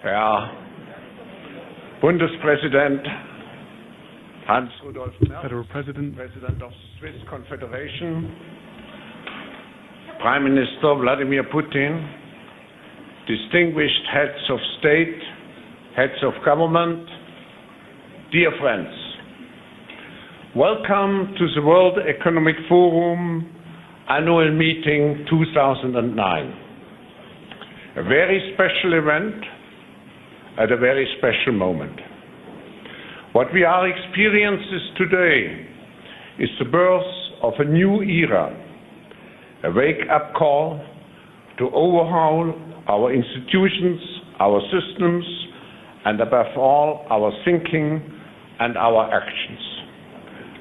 Herr Bundespräsident Hans-Rudolf Merz, Federal President President of the Swiss Confederation, Prime Minister Vladimir Putin, distinguished heads of state, heads of government, dear friends, welcome to the World Economic Forum Annual Meeting 2009. A very special event at a very special moment. What we are experiencing today is the birth of a new era, a wake-up call to overhaul our institutions, our systems, and above all, our thinking and our actions,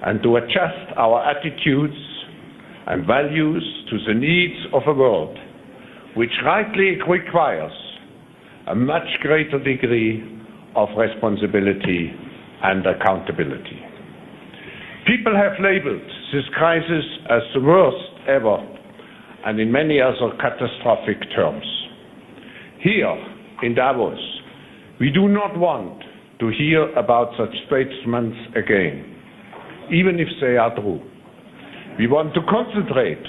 and to adjust our attitudes and values to the needs of a world which rightly requires a much greater degree of responsibility and accountability. People have labeled this crisis as the worst ever, and in many other catastrophic terms. Here in Davos, we do not want to hear about such statements again, even if they are true. We want to concentrate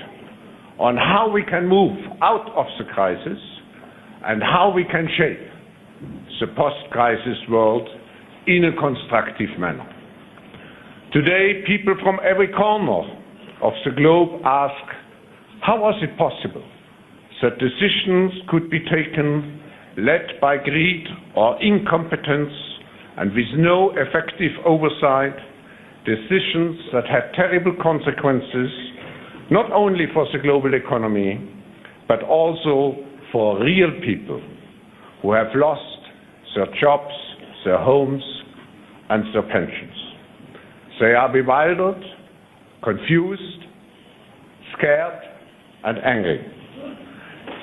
on how we can move out of the crisis and how we can shape the post-crisis world in a constructive manner. Today, people from every corner of the globe ask, how was it possible that decisions could be taken led by greed or incompetence and with no effective oversight, decisions that had terrible consequences not only for the global economy, but also for real people who have lost their jobs, their homes, and their pensions. They are bewildered, confused, scared, and angry.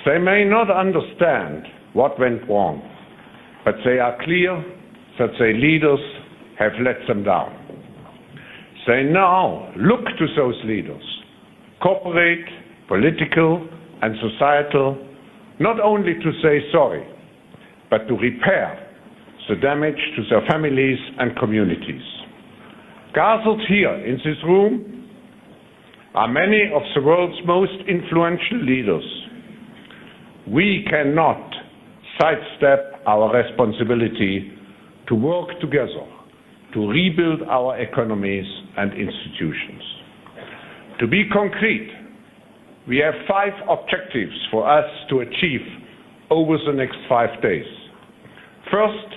They may not understand what went wrong, but they are clear that their leaders have let them down. They now look to those leaders, corporate, political, and societal, not only to say sorry, but to repair the damage to their families and communities. Gathered here in this room are many of the world's most influential leaders. We cannot sidestep our responsibility to work together to rebuild our economies and institutions. To be concrete, we have 5 objectives for us to achieve over the next 5 days. First,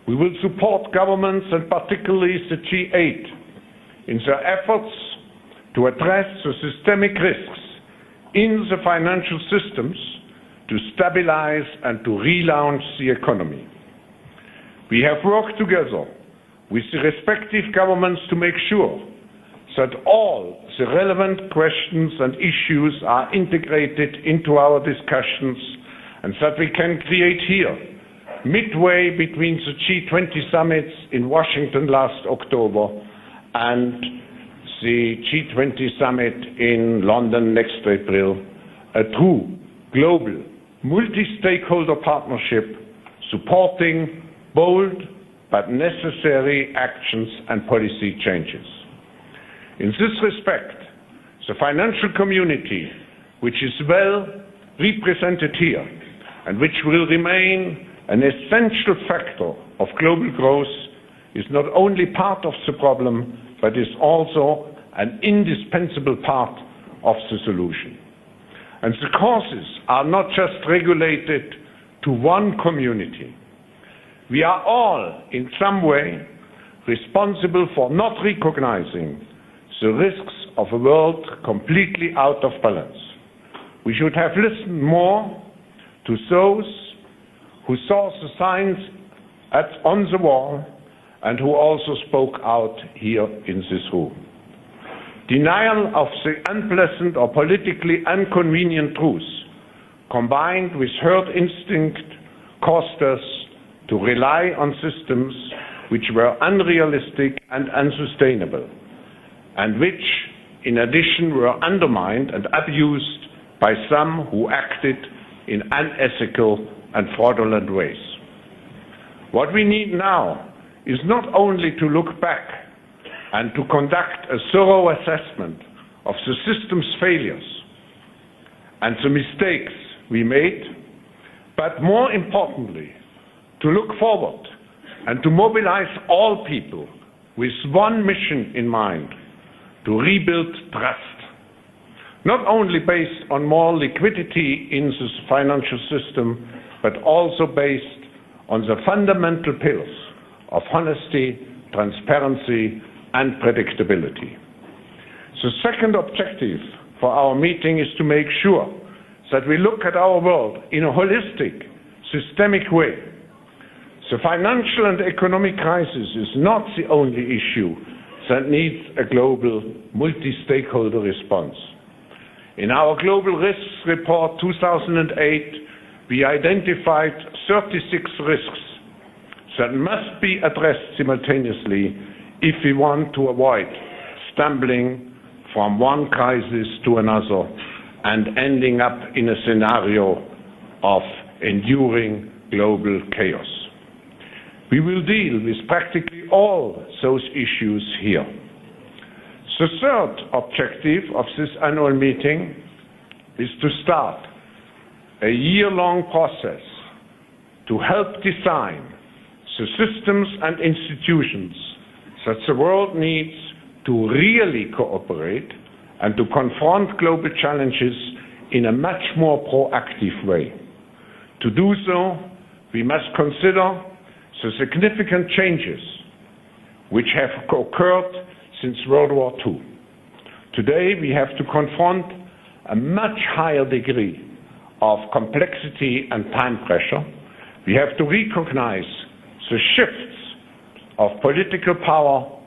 we will support governments and particularly the G8 in their efforts to address the systemic risks in the financial systems to stabilize and to relaunch the economy. We have worked together with the respective governments to make sure that all the relevant questions and issues are integrated into our discussions and that we can create here, midway between the G20 summits in Washington last October and the G20 summit in London next April, a true global multi-stakeholder partnership supporting bold but necessary actions and policy changes. In this respect, the financial community, which is well represented here and which will remain an essential factor of global growth, is not only part of the problem, but is also an indispensable part of the solution. And the causes are not just regulated to one community. We are all, in some way, responsible for not recognizing the risks of a world completely out of balance. We should have listened more to those who saw the signs on the wall and who also spoke out here in this room. Denial of the unpleasant or politically inconvenient truths, combined with herd instinct, caused us to rely on systems which were unrealistic and unsustainable, and which, in addition, were undermined and abused by some who acted in unethical and fraudulent ways. What we need now is not only to look back and to conduct a thorough assessment of the system's failures and the mistakes we made, but more importantly, to look forward and to mobilize all people with one mission in mind: to rebuild trust, not only based on more liquidity in the financial system, but also based on the fundamental pillars of honesty, transparency, and predictability. The second objective for our meeting is to make sure that we look at our world in a holistic, systemic way. The financial and economic crisis is not the only issue that needs a global, multi-stakeholder response. In our Global Risks Report 2008, we identified 36 risks that must be addressed simultaneously if we want to avoid stumbling from one crisis to another and ending up in a scenario of enduring global chaos. We will deal with practically all those issues here. The third objective of this annual meeting is to start a year-long process to help design the systems and institutions that the world needs to really cooperate and to confront global challenges in a much more proactive way. To do so, we must consider the significant changes which have occurred since World War II. Today, we have to confront a much higher degree of complexity and time pressure. We have to recognize the shifts of political power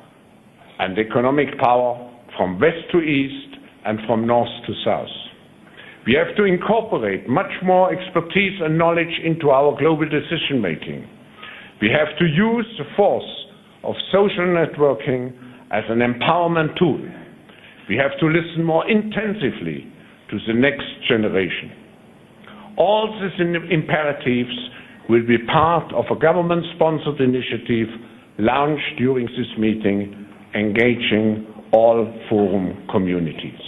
and economic power from west to east and from north to south. We have to incorporate much more expertise and knowledge into our global decision-making. We have to use the force of social networking as an empowerment tool. We have to listen more intensively to the next generation. All these imperatives will be part of a government-sponsored initiative launched during this meeting, engaging all forum communities.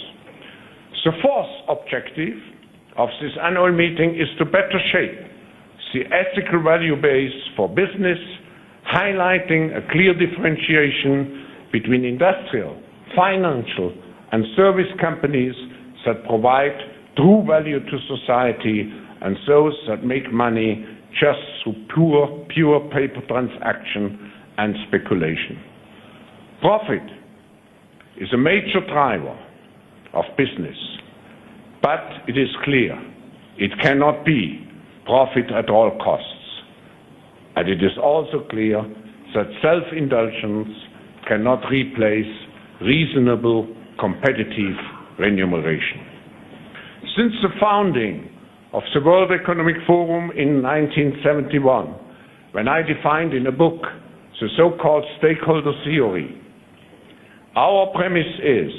The fourth objective of this annual meeting is to better shape the ethical value base for business, highlighting a clear differentiation between industrial, financial, and service companies that provide true value to society and those that make money just through pure paper transaction and speculation. Profit is a major driver of business, but it is clear it cannot be profit at all costs. And it is also clear that self-indulgence cannot replace reasonable competitive remuneration. Since the founding of the World Economic Forum in 1971, when I defined in a book the so-called stakeholder theory, our premise is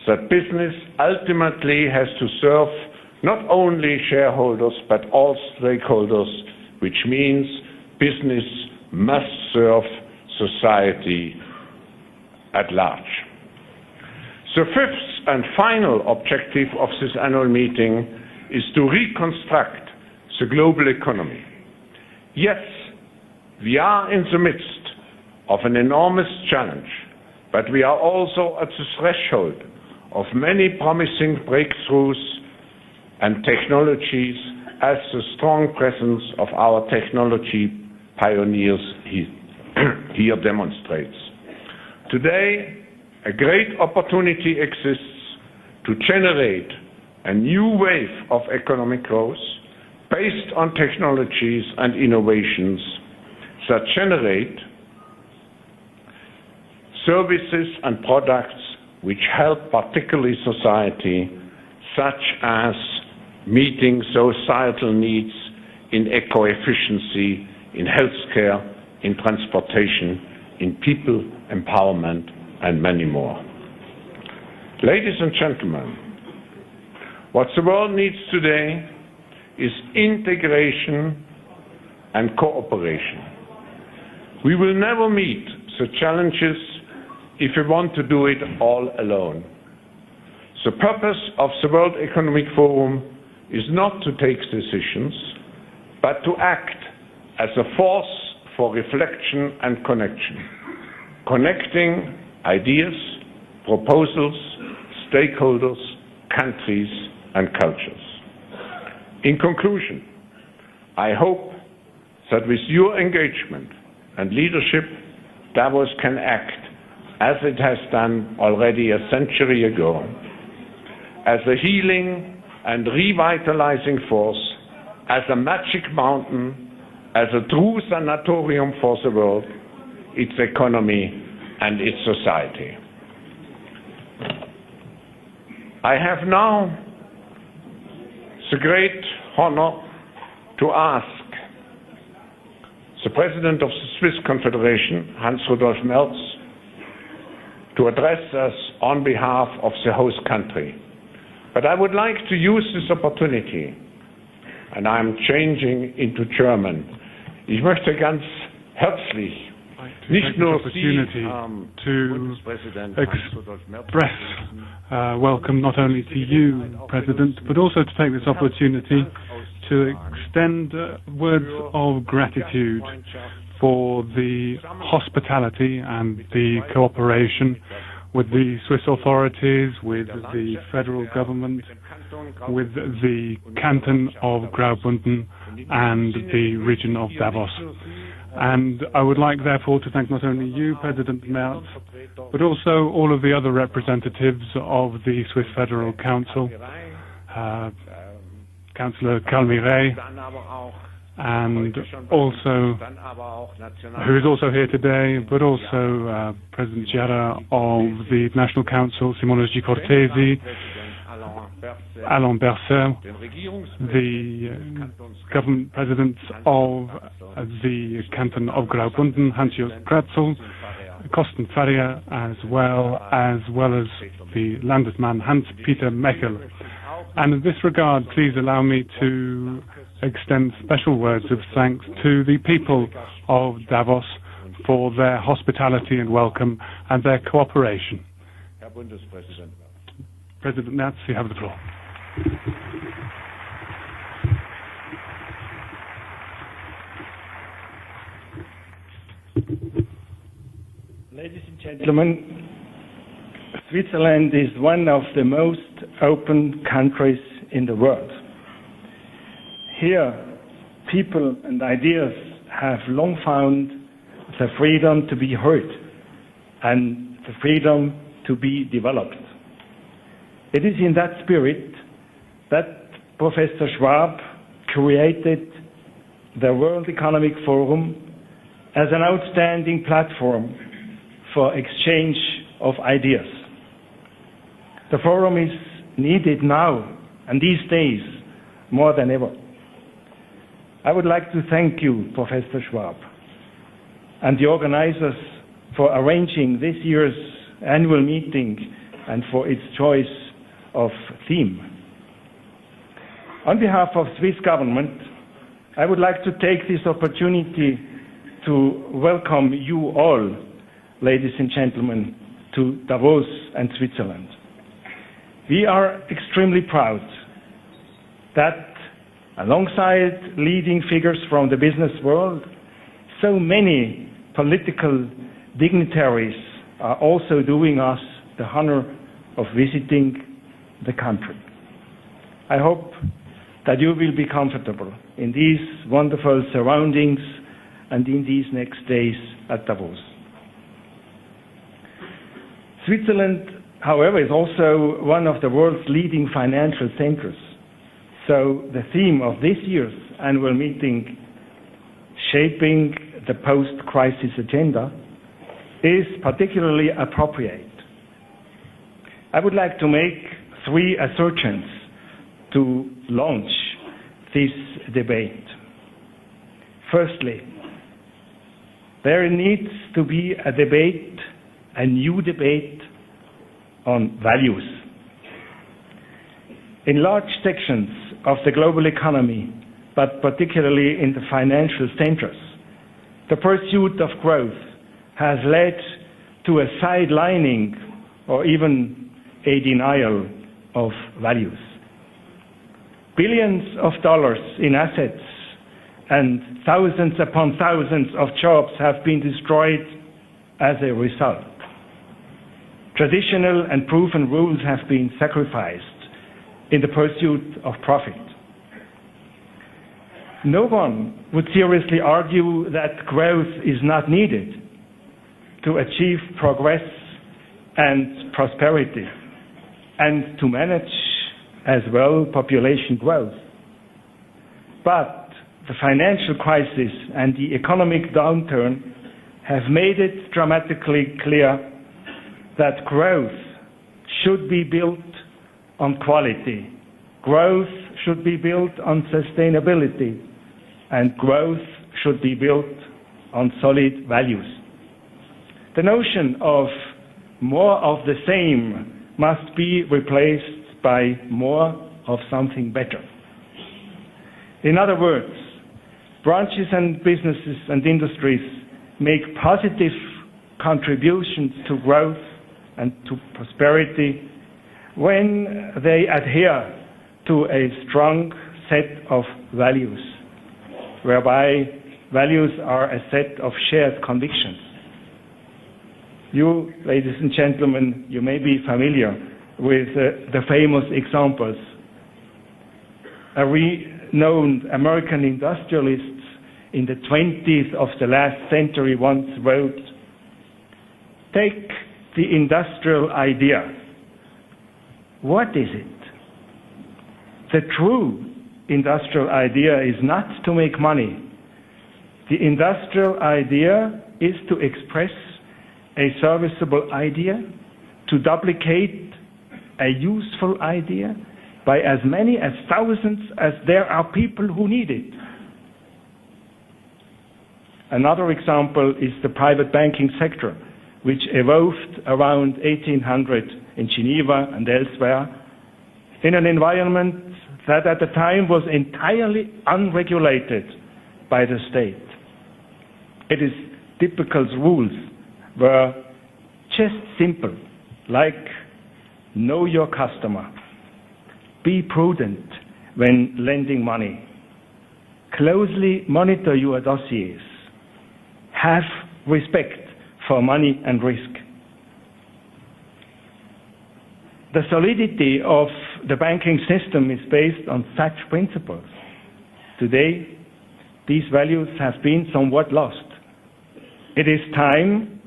that business ultimately has to serve not only shareholders but all stakeholders, which means business must serve society at large. The fifth and final objective of this annual meeting is to reconstruct the global economy. Yes, we are in the midst of an enormous challenge, but we are also at the threshold of many promising breakthroughs and technologies, as the strong presence of our technology pioneers here demonstrates. Today, a great opportunity exists to generate a new wave of economic growth based on technologies and innovations that generate services and products which help particularly society, such as meeting societal needs in eco-efficiency, in healthcare, in transportation, in people empowerment, and many more. Ladies and gentlemen, what the world needs today is integration and cooperation. We will never meet the challenges if we want to do it all alone. The purpose of the World Economic Forum is not to take decisions, but to act as a force for reflection and connection, connecting ideas, proposals, stakeholders, countries, and cultures. In conclusion, I hope that with your engagement and leadership, Davos can act as it has done already a century ago, as a healing and revitalizing force, as a magic mountain, as a true sanatorium for the world, its economy, and its society. I have now the great honor to ask the President of the Swiss Confederation, Hans-Rudolf Merz, to address us on behalf of the host country. But I would like to use this opportunity, and I'm changing into German. Ich möchte ganz herzlich nicht nur opportunity to express welcome not only to you, President, but also to take this opportunity to extend words of gratitude for the hospitality and the cooperation with the Swiss authorities, with the federal government, with the canton of Graubünden and the region of Davos. And I would like, therefore, to thank not only you, President Merz, but also all of the other representatives of the Swiss Federal Council, Councillor Calmiret, and also, who is also here today, but also President Giara of the National Council, Simona G. Cortesi, Alain Berset, the government presidents of the canton of Graubünden, Hans-Jörg Kratzel, Kosten Faria, as well as the Landesmann Hans-Peter Mechel. And in this regard, please allow me to extend special words of thanks to the people of Davos for their hospitality and welcome and their cooperation. President Merz, you have the floor. Ladies and gentlemen, Switzerland is one of the most open countries in the world. Here, people and ideas have long found the freedom to be heard and the freedom to be developed. It is in that spirit that Professor Schwab created the World Economic Forum as an outstanding platform for exchange of ideas. The forum is needed now and these days more than ever. I would like to thank you, Professor Schwab, and the organizers for arranging this year's annual meeting and for its choice of theme. On behalf of Swiss government, I would like to take this opportunity to welcome you all, ladies and gentlemen, to Davos and Switzerland. We are extremely proud that alongside leading figures from the business world, so many political dignitaries are also doing us the honor of visiting the country. I hope that you will be comfortable in these wonderful surroundings and in these next days at Davos. Switzerland, however, is also one of the world's leading financial centers. So the theme of this year's annual meeting, Shaping the Post-Crisis Agenda, is particularly appropriate. I would like to make 3 assertions to launch this debate. Firstly, there needs to be a debate, a new debate on values. In large sections of the global economy, but particularly in the financial centers, The pursuit of growth has led to a sidelining or even a denial of values. Billions of dollars in assets and thousands upon thousands of jobs have been destroyed as a result. Traditional and proven rules have been sacrificed in the pursuit of profit. No one would seriously argue that growth is not needed to achieve progress and prosperity and to manage as well population growth. But the financial crisis and the economic downturn have made it dramatically clear that growth should be built on quality, growth should be built on sustainability, and growth should be built on solid values. The notion of more of the same must be replaced by more of something better. In other words, branches and businesses and industries make positive contributions to growth and to prosperity when they adhere to a strong set of values, whereby values are a set of shared convictions. You, ladies and gentlemen, you may be familiar with the famous examples. A renowned American industrialist in the 20th of the last century once wrote, "Take the industrial idea. What is it? The true industrial idea is not to make money. The industrial idea is to express a serviceable idea, to duplicate a useful idea by as many as thousands as there are people who need it." Another example is the private banking sector, which evolved around 1800 in Geneva and elsewhere in an environment that at the time was entirely unregulated by the state. Its typical rules were just simple, like know your customer, be prudent when lending money, closely monitor your dossiers, have respect for money and risk. The solidity of the banking system is based on such principles. Today, these values have been somewhat lost. It is time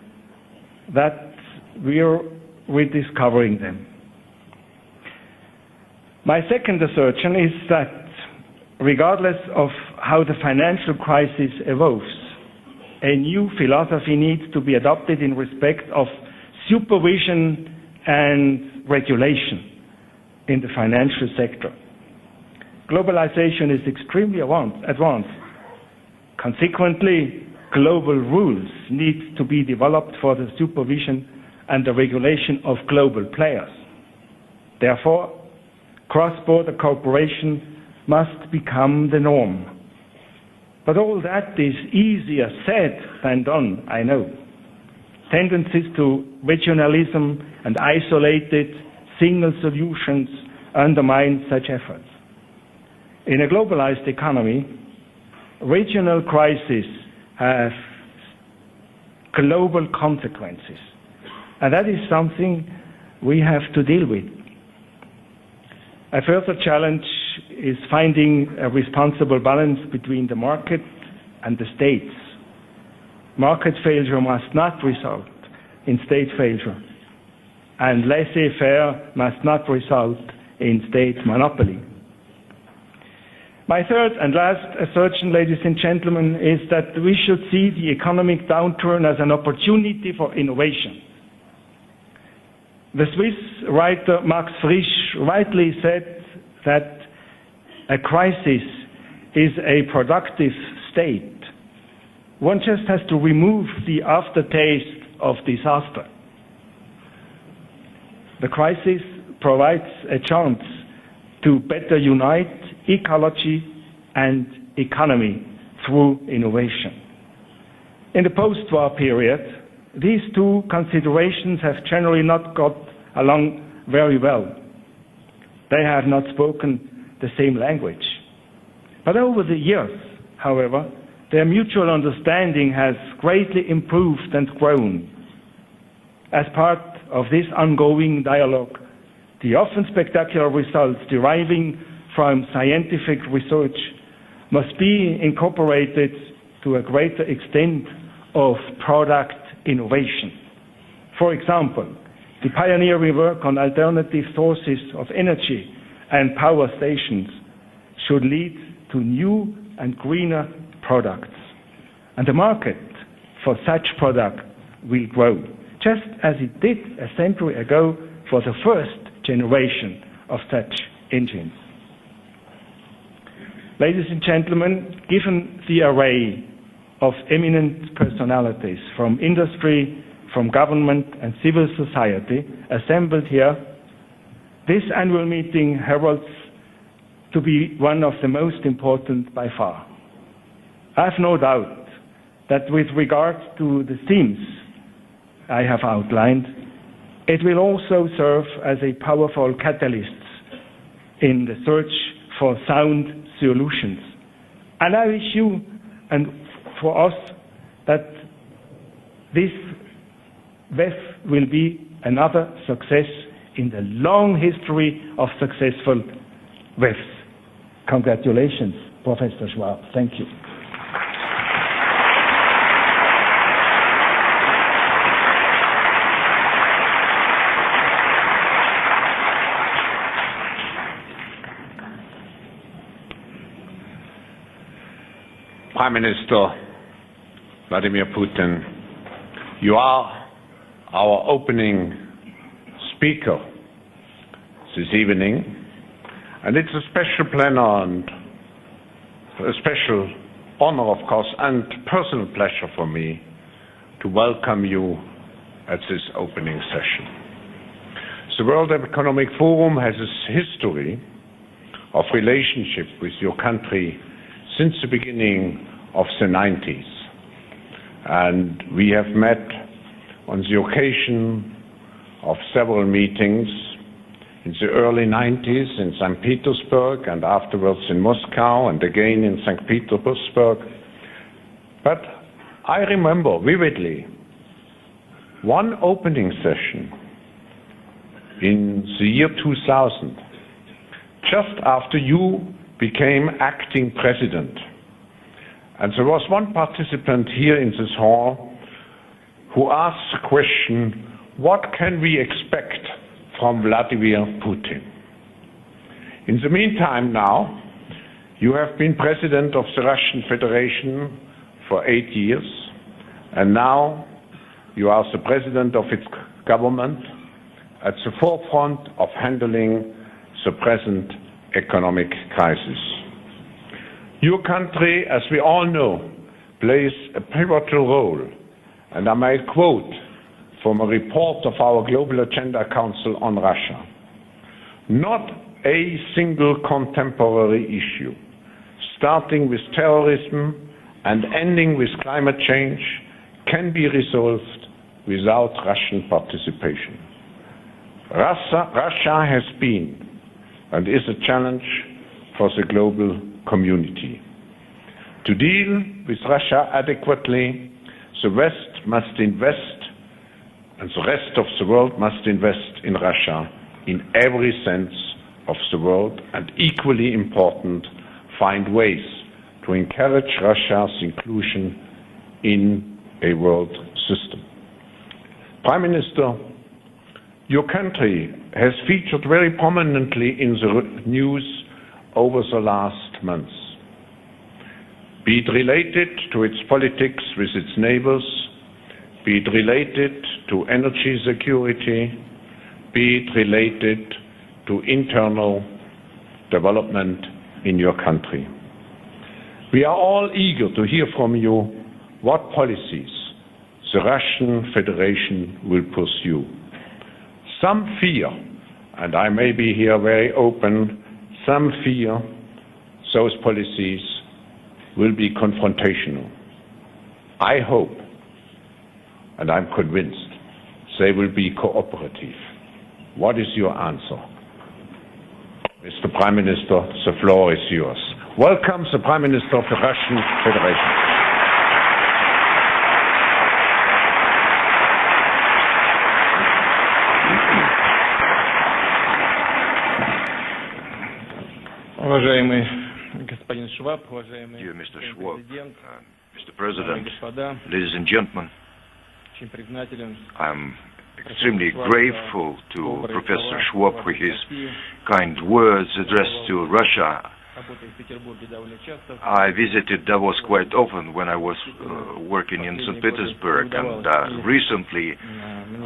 that we are rediscovering them. My second assertion is that regardless of how the financial crisis evolves, a new philosophy needs to be adopted in respect of supervision and regulation in the financial sector. Globalization is extremely advanced. Consequently, global rules need to be developed for the supervision and the regulation of global players. Therefore, cross-border cooperation must become the norm. But all that is easier said than done, I know. Tendencies to regionalism and isolated single solutions undermine such efforts. In a globalized economy, regional crises have global consequences, and that is something we have to deal with. A further challenge is finding a responsible balance between the market and the states. Market failure must not result in state failure, and laissez-faire must not result in state monopoly. My third and last assertion, ladies and gentlemen, is that we should see the economic downturn as an opportunity for innovation. The Swiss writer Max Frisch rightly said that a crisis is a productive state. One just has to remove the aftertaste of disaster. The crisis provides a chance to better unite ecology and economy through innovation. In the post-war period, these two considerations have generally not got along very well. They have not spoken the same language. But over the years, however, their mutual understanding has greatly improved and grown. As part of this ongoing dialogue, the often spectacular results deriving from scientific research must be incorporated to a greater extent of product innovation. For example, the pioneering work on alternative sources of energy and power stations should lead to new and greener products. And the market for such products will grow, just as it did a century ago for the first generation of such engines. Ladies and gentlemen, given the array of eminent personalities from industry, from government and civil society assembled here, this annual meeting heralds to be one of the most important by far. I have no doubt that with regard to the themes I have outlined, it will also serve as a powerful catalyst in the search for sound solutions. And I wish you and for us that this WEF will be another success in the long history of successful WEFs. Congratulations, Professor Schwab. Thank you. Prime Minister Vladimir Putin, you are our opening speaker this evening, and it's a special pleasure and a special honor, of course, and personal pleasure for me to welcome you at this opening session. The World Economic Forum has a history of relationship with your country since the beginning of the 90s. And we have met on the occasion of several meetings in the early 90s in St. Petersburg and afterwards in Moscow and again in St. Petersburg. But I remember vividly one opening session in the year 2000, just after you became acting president. And there was one participant here in this hall who asked the question, what can we expect from Vladimir Putin? In the meantime now, you have been president of the Russian Federation for 8 years, and now you are the president of its government at the forefront of handling the present economic crisis. Your country, as we all know, plays a pivotal role, and I might quote from a report of our Global Agenda Council on Russia. Not a single contemporary issue, starting with terrorism and ending with climate change, can be resolved without Russian participation. Russia has been and is a challenge for the global community. To deal with Russia adequately, the West must invest, and the rest of the world must invest in Russia in every sense of the word, and equally important, find ways to encourage Russia's inclusion in a world system. Prime Minister, your country has featured very prominently in the news over the last months, be it related to its politics with its neighbors, be it related to energy security, be it related to internal development in your country. We are all eager to hear from you what policies the Russian Federation will pursue. Some fear, and I may be here very open, some fear those policies will be confrontational. I hope, and I'm convinced, they will be cooperative. What is your answer? Mr. Prime Minister, the floor is yours. Welcome the Prime Minister of the Russian Federation. Dear Mr. Schwab, Mr. President, ladies and gentlemen, I'm extremely grateful to Professor Schwab for his kind words addressed to Russia. I visited Davos quite often when I was working in St. Petersburg, and recently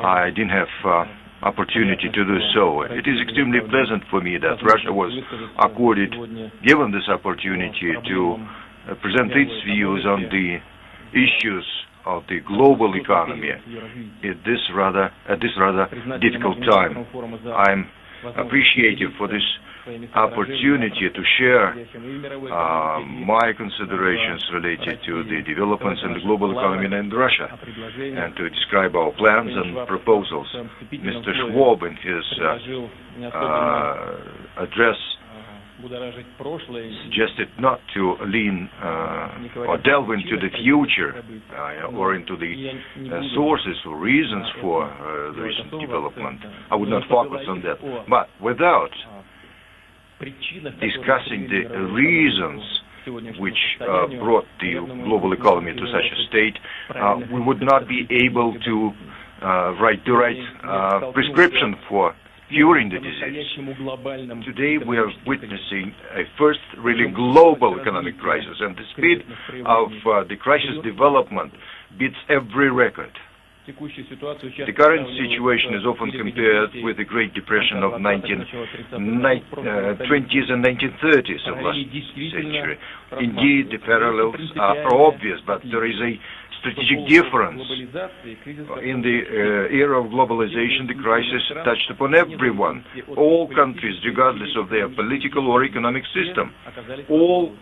I didn't have opportunity to do so. It is extremely pleasant for me that Russia was given this opportunity to present its views on the issues of the global economy at this rather difficult time. I'm appreciative for this opportunity to share my considerations related to the developments in the global economy in Russia and to describe our plans and proposals. Mr. Schwab, in his address, suggested not to lean or delve into the future or into the sources or reasons for the recent development. I would not focus on that. But without discussing the reasons which brought the global economy to such a state, we would not be able to write the right prescription for curing the disease. Today we are witnessing a first really global economic crisis, and the speed of the crisis development beats every record. The current situation is often compared with the Great Depression of 1920s and 1930s of last century. Indeed, the parallels are obvious, but there is a strategic difference. In the era of globalization, the crisis touched upon everyone, all countries, regardless of their political or economic system. All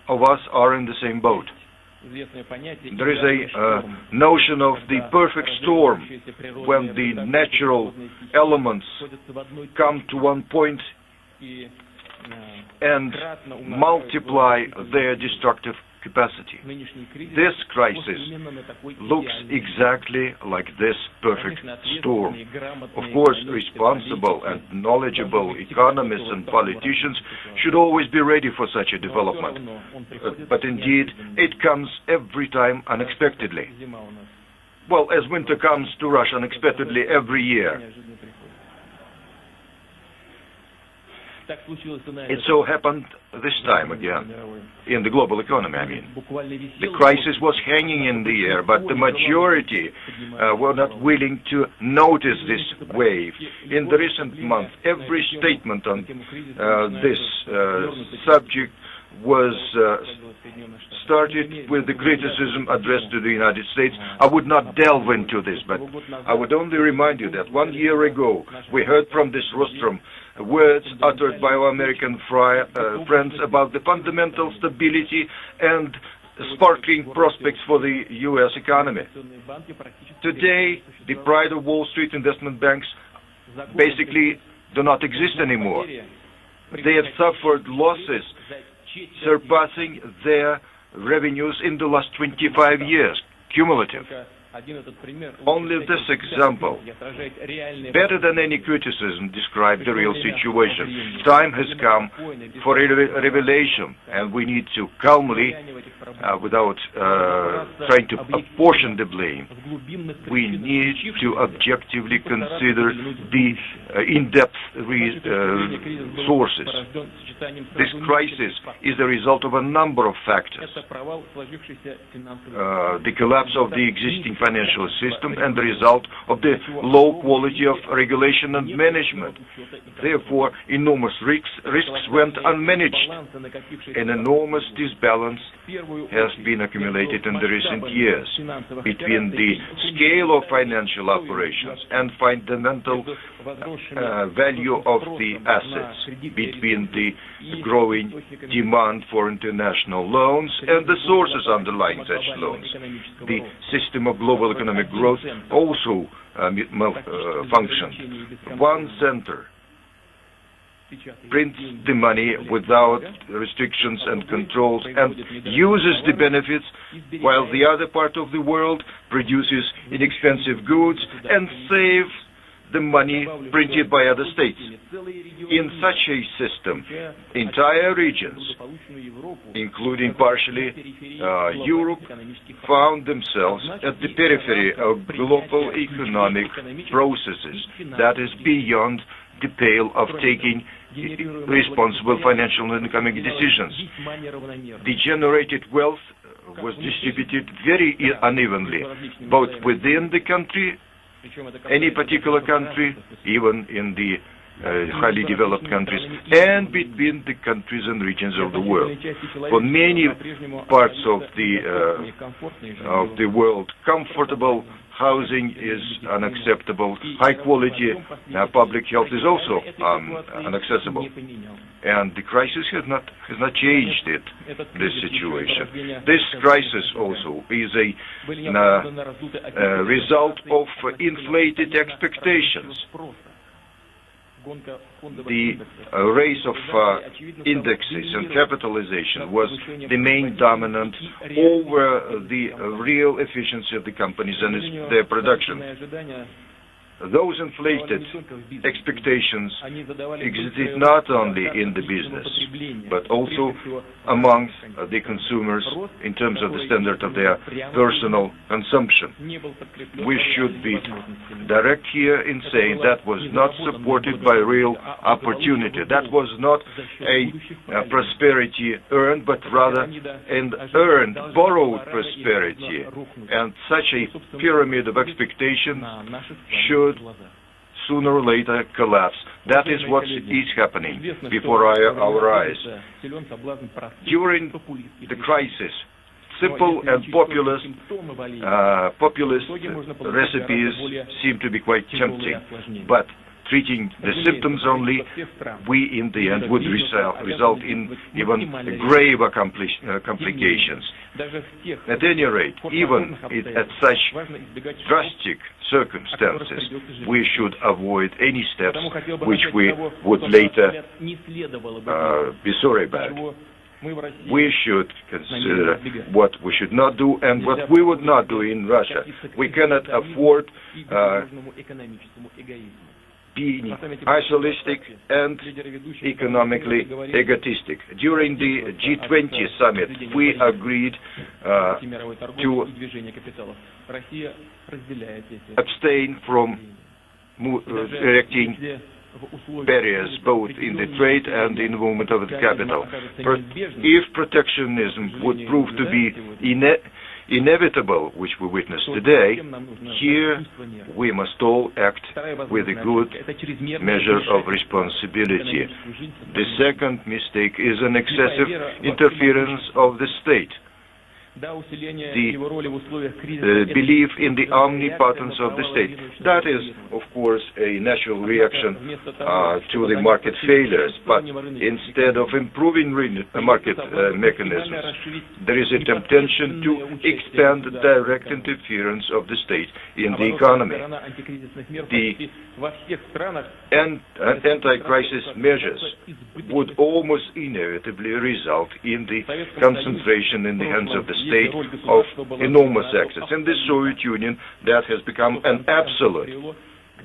of us are in the same boat. There is a notion of the perfect storm when the natural elements come to one point and multiply their destructive capacity. This crisis looks exactly like this perfect storm. Of course, responsible and knowledgeable economists and politicians should always be ready for such a development. But indeed, it comes every time unexpectedly. Well, as winter comes to Russia unexpectedly every year. It so happened this time again, in the global economy, I mean. The crisis was hanging in the air, but the majority were not willing to notice this wave. In the recent month, every statement on this subject was started with the criticism addressed to the United States. I would not delve into this, but I would only remind you that 1 year ago we heard from this rostrum words uttered by our American friends about the fundamental stability and sparkling prospects for the U.S. economy. Today, the pride of Wall Street investment banks basically do not exist anymore. They have suffered losses surpassing their revenues in the last 25 years, cumulative. Only this example, better than any criticism, describes the real situation. Time has come for a revelation, and we need to calmly, without trying to apportion the blame, we need to objectively consider the in-depth sources. This crisis is the result of a number of factors. The collapse of the existing financial system and the result of the low quality of regulation and management. Therefore, enormous risks went unmanaged. An enormous disbalance has been accumulated in the recent years between the scale of financial operations and fundamental value of the assets, between the growing demand for international loans and the sources underlying such loans. The system of global economic growth also functioned. One center prints the money without restrictions and controls and uses the benefits, while the other part of the world produces inexpensive goods and saves the money printed by other states. In such a system, entire regions, including partially Europe, found themselves at the periphery of global economic processes that is beyond the pale of taking responsible financial and economic decisions. The generated wealth was distributed very unevenly, both within the country, any particular country, even in the highly developed countries, and between the countries and regions of the world. For many parts of the world, comfortable housing is unacceptable. High quality public health is also inaccessible. And the crisis has not changed this situation. This crisis also is a result of inflated expectations. The race of indexes and capitalization was the main dominant over the real efficiency of the companies and their production. Those inflated expectations existed not only in the business, but also amongst the consumers in terms of the standard of their personal consumption. We should be direct here in saying that was not supported by real opportunity. That was not a prosperity earned, but rather an earned, borrowed prosperity. And such a pyramid of expectation should sooner or later collapse. That is what is happening before our eyes. During the crisis, simple and populist recipes seem to be quite tempting, but treating the symptoms only, we in the end would result in even graver complications. At any rate, even at such drastic circumstances, we should avoid any steps which we would later be sorry about. We should consider what we should not do and what we would not do in Russia. We cannot afford being isolationistic and economically egotistic. During the G20 summit, we agreed to abstain from erecting barriers both in the trade and in the movement of the capital. If protectionism would prove to be inevitable, which we witness today, here we must all act with a good measure of responsibility. The second mistake is an excessive interference of the state. The belief in the omnipotence of the state. That is, of course, a natural reaction to the market failures, but instead of improving market mechanisms, there is a temptation to expand direct interference of the state in the economy. The anti-crisis measures would almost inevitably result in the concentration in the hands of the state of enormous assets. In the Soviet Union, that has become an absolute,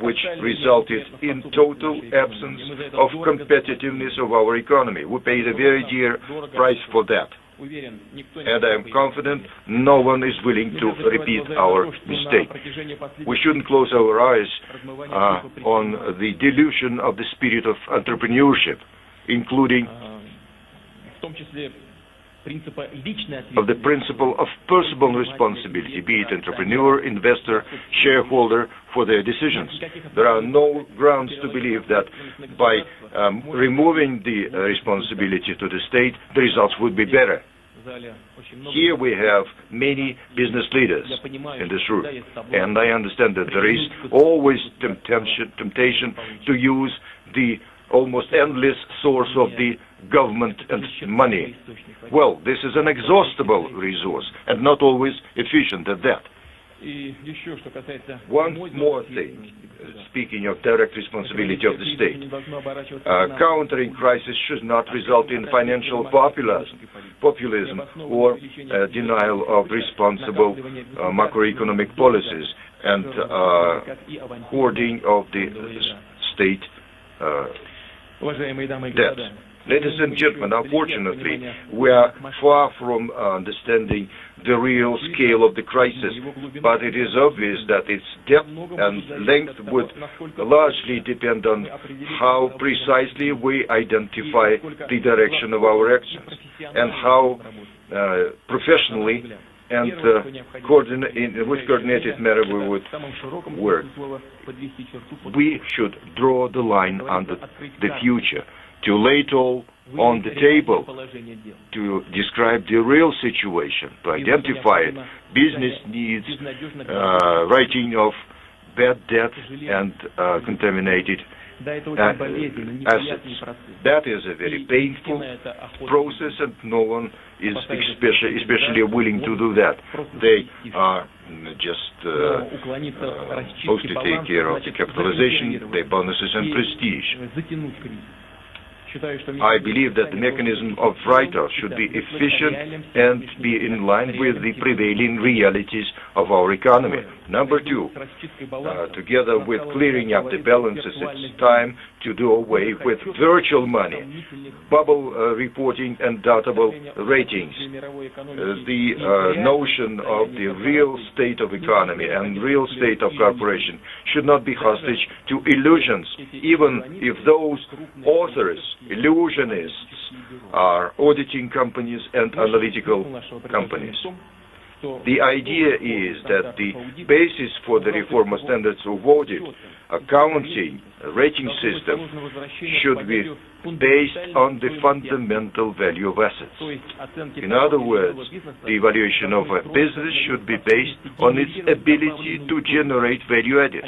which resulted in total absence of competitiveness of our economy. We paid a very dear price for that. And I am confident no one is willing to repeat our mistake. We shouldn't close our eyes on the dilution of the spirit of entrepreneurship, including of the principle of personal responsibility, be it entrepreneur, investor, shareholder, for their decisions. There are no grounds to believe that by removing the responsibility to the state, the results would be better. Here we have many business leaders in this room, and I understand that there is always temptation to use the almost endless source of the government and money. Well, this is an exhaustible resource, and not always efficient at that. One more thing, speaking of direct responsibility of the state. Countering crisis should not result in financial populism or denial of responsible macroeconomic policies and hoarding of the state debt. Ladies and gentlemen, unfortunately, we are far from understanding the real scale of the crisis, but it is obvious that its depth and length would largely depend on how precisely we identify the direction of our actions and how professionally and with coordinated manner we would work. We should draw the line under the future, to lay it all on the table, to describe the real situation, to identify it, business needs, writing off bad debt and contaminated assets. That is a very painful process, and no one is especially willing to do that. They are just supposed to take care of the capitalization, their bonuses and prestige. I believe that the mechanism of write-off should be efficient and be in line with the prevailing realities of our economy. Number two, together with clearing up the balances, it's time to do away with virtual money, bubble reporting and doubtable ratings. The notion of the real state of economy and real state of corporation should not be hostage to illusions, even if those authors, illusionists, are auditing companies and analytical companies. The idea is that the basis for the reform of standards of audit, accounting, rating system should be based on the fundamental value of assets. In other words, the evaluation of a business should be based on its ability to generate value added,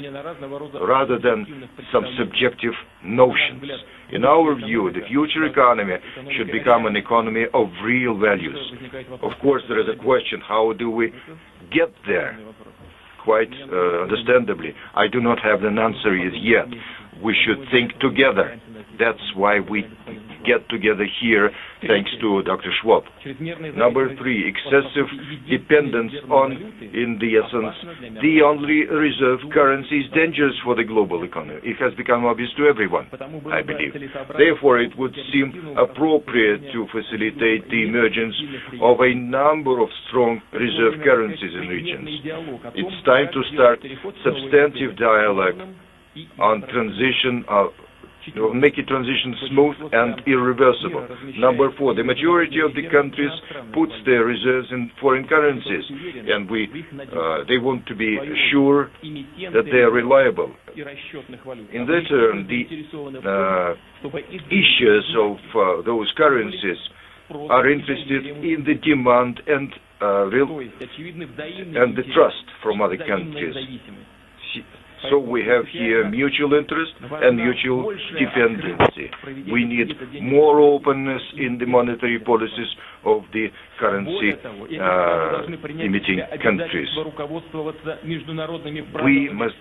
rather than some subjective notions. In our view, the future economy should become an economy of real values. Of course, there is a question, how do we get there? Quite understandably, I do not have an answer yet. We should think together. That's why we get together here, thanks to Dr. Schwab. Number three, excessive dependence on, in the essence, the only reserve currency is dangerous for the global economy. It has become obvious to everyone, I believe. Therefore, it would seem appropriate to facilitate the emergence of a number of strong reserve currencies in regions. It's time to start substantive dialogue on transition make a transition smooth and irreversible. Number four, the majority of the countries puts their reserves in foreign currencies, and they want to be sure that they are reliable. In that term, the issuers of those currencies are interested in the demand and the trust from other countries. So we have here mutual interest and mutual dependency. We need more openness in the monetary policies of the currency emitting countries. We must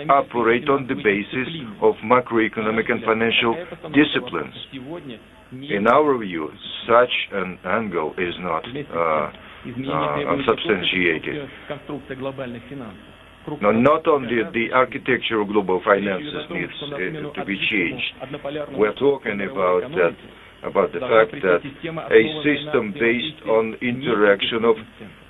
operate on the basis of macroeconomic and financial disciplines. In our view, such an angle is not unsubstantiated. Now, not only the architecture of global finances needs to be changed. We're talking about the fact that a system based on interaction of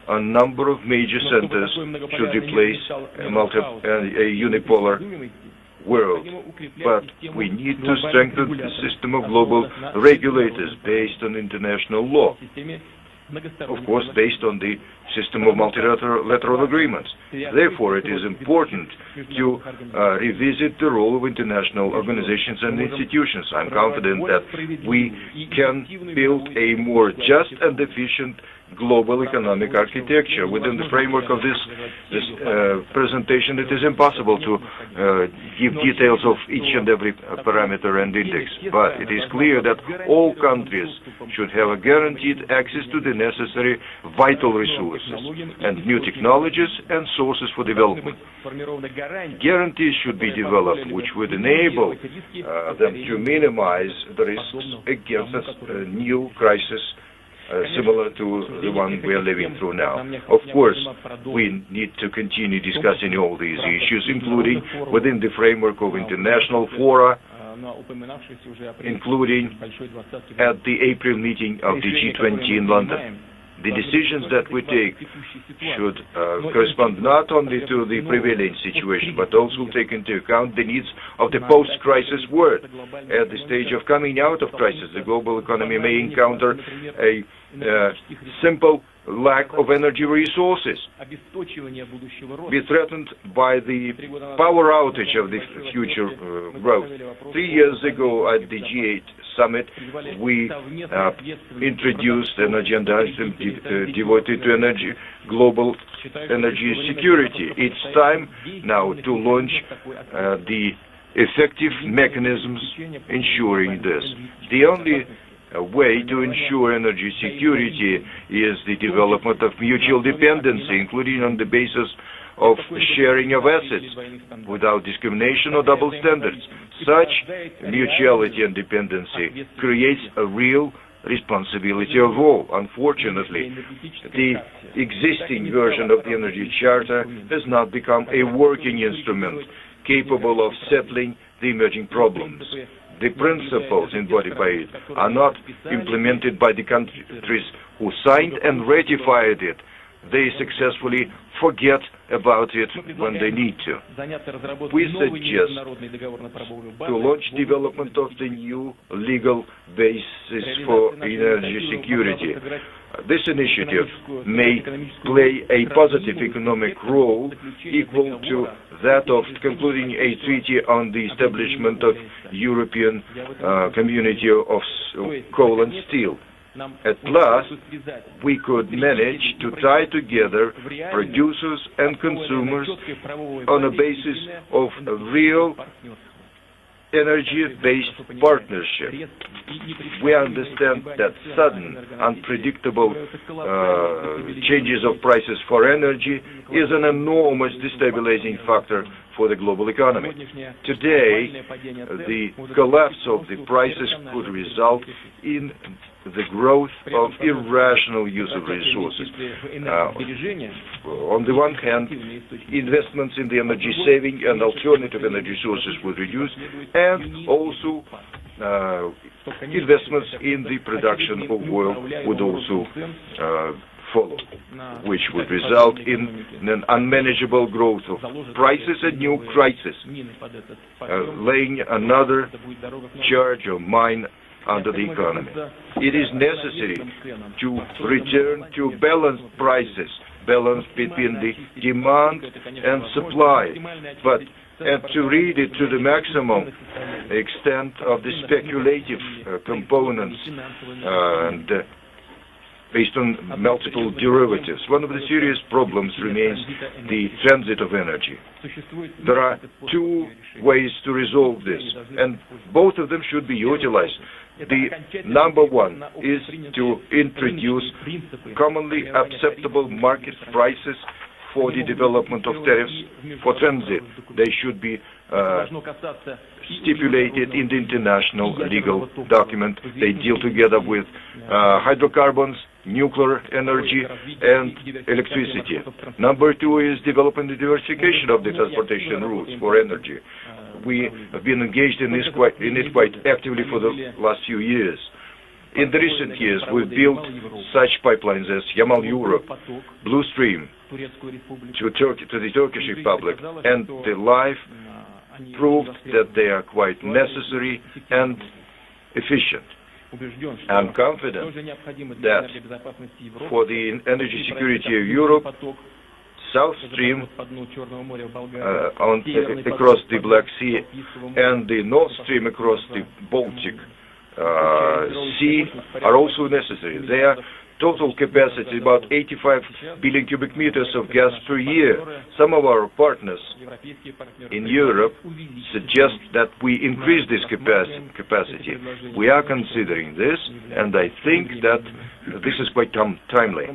a number of major centers should replace a unipolar world, but we need to strengthen the system of global regulators based on international law, of course based on the system of multilateral agreements. Therefore, it is important to revisit the role of international organizations and institutions. I'm confident that we can build a more just and efficient global economic architecture. Within the framework of this presentation, it is impossible to give details of each and every parameter and index, but it is clear that all countries should have a guaranteed access to the necessary vital resources and new technologies and sources for development. Guarantees should be developed which would enable them to minimize the risks against a new crisis similar to the one we are living through now. Of course, we need to continue discussing all these issues, including within the framework of international fora, including at the April meeting of the G20 in London. The decisions that we take should correspond not only to the prevailing situation, but also take into account the needs of the post-crisis world. At the stage of coming out of crisis, the global economy may encounter a simple lack of energy resources, be threatened by the power outage of the future growth. 3 years ago at the G8 summit, we introduced an agenda devoted to energy, global energy security. It's time now to launch the effective mechanisms ensuring this. The only way to ensure energy security is the development of mutual dependency, including on the basis of sharing of assets without discrimination or double standards. Such mutuality and dependency creates a real responsibility of all. Unfortunately, the existing version of the Energy Charter has not become a working instrument capable of settling the emerging problems. The principles embodied by it are not implemented by the countries who signed and ratified it. They successfully forget about it when they need to. We suggest to launch development of the new legal basis for energy security. This initiative may play a positive economic role equal to that of concluding a treaty on the establishment of European Community of Coal and Steel. At last, we could manage to tie together producers and consumers on a basis of a real energy-based partnership. We understand that sudden, unpredictable changes of prices for energy is an enormous destabilizing factor for the global economy. Today, the collapse of the prices could result in the growth of irrational use of resources. On the one hand, investments in the energy saving and alternative energy sources would reduce, and also investments in the production of oil would also follow, which would result in an unmanageable growth of prices and new crisis, laying another charge or mine under the economy. It is necessary to return to balanced prices, balance between the demand and supply, and to read it to the maximum extent of the speculative components and based on multiple derivatives. One of the serious problems remains the transit of energy. There are two ways to resolve this, and both of them should be utilized. The number one is to introduce commonly acceptable market prices for the development of tariffs for transit. They should be stipulated in the international legal document. They deal together with hydrocarbons, nuclear energy, and electricity. Number two is developing the diversification of the transportation routes for energy. We have been engaged in it quite actively for the last few years. In the recent years, we've built such pipelines as Yamal Europe, Blue Stream to the Turkish Republic, and the Live proved that they are quite necessary and efficient. I'm confident that for the energy security of Europe, South Stream across the Black Sea and the North Stream across the Baltic Sea are also necessary. Their total capacity about 85 billion cubic meters of gas per year. Some of our partners in Europe suggest that we increase this capacity. We are considering this, and I think that this is quite timely.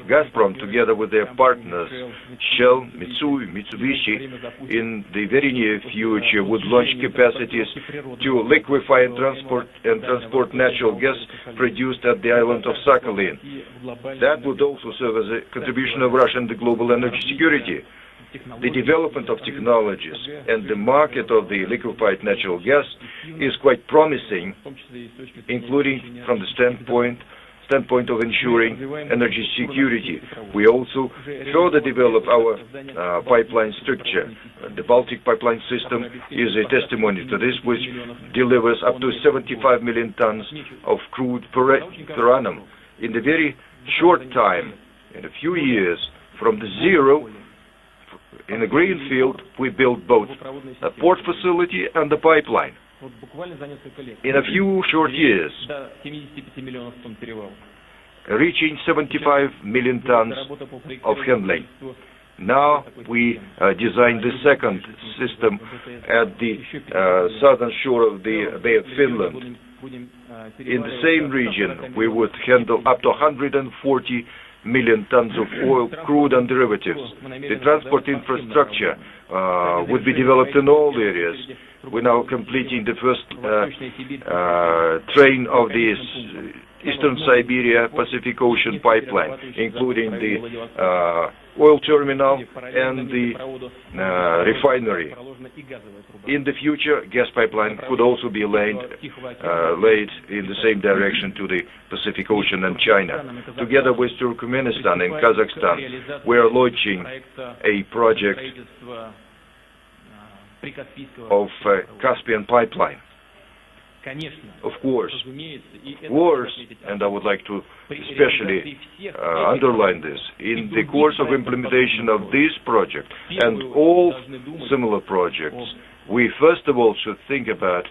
Gazprom, together with their partners Shell, Mitsui, Mitsubishi, in the very near future would launch capacities to liquefy and transport natural gas produced at the island of Sakhalin. That would also serve as a contribution of Russia in the global energy security. The development of technologies and the market of the liquefied natural gas is quite promising, including from the standpoint of ensuring energy security. We also further develop our pipeline structure. The Baltic pipeline system is a testimony to this, which delivers up to 75 million tons of crude per annum. In the very short time, in a few years, from the zero, in a green field, we built both a port facility and a pipeline. In a few short years, reaching 75 million tons of handling. Now we designed the second system at the southern shore of the Bay of Finland. In the same region, we would handle up to 140 million tons of oil, crude, and derivatives. The transport infrastructure would be developed in all areas. We're now completing the first train of the Eastern Siberia Pacific Ocean pipeline, including the oil terminal and the refinery. In the future, gas pipeline could also be laid in the same direction to the Pacific Ocean and China. Together with Turkmenistan and Kazakhstan, we are launching a project of Caspian pipeline. Of course, and I would like to especially underline this, in the course of implementation of this project and all similar projects, we first of all should think about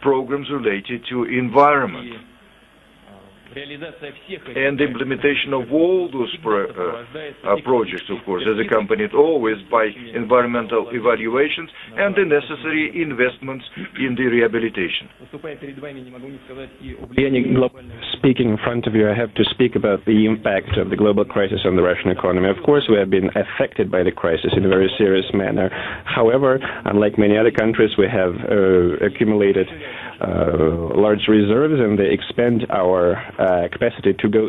programs related to environment. And the implementation of all those projects, of course, is accompanied always by environmental evaluations and the necessary investments in the rehabilitation. Speaking in front of you, I have to speak about the impact of the global crisis on the Russian economy. Of course, we have been affected by the crisis in a very serious manner. However, unlike many other countries, we have accumulated large reserves, and they expand our capacity to go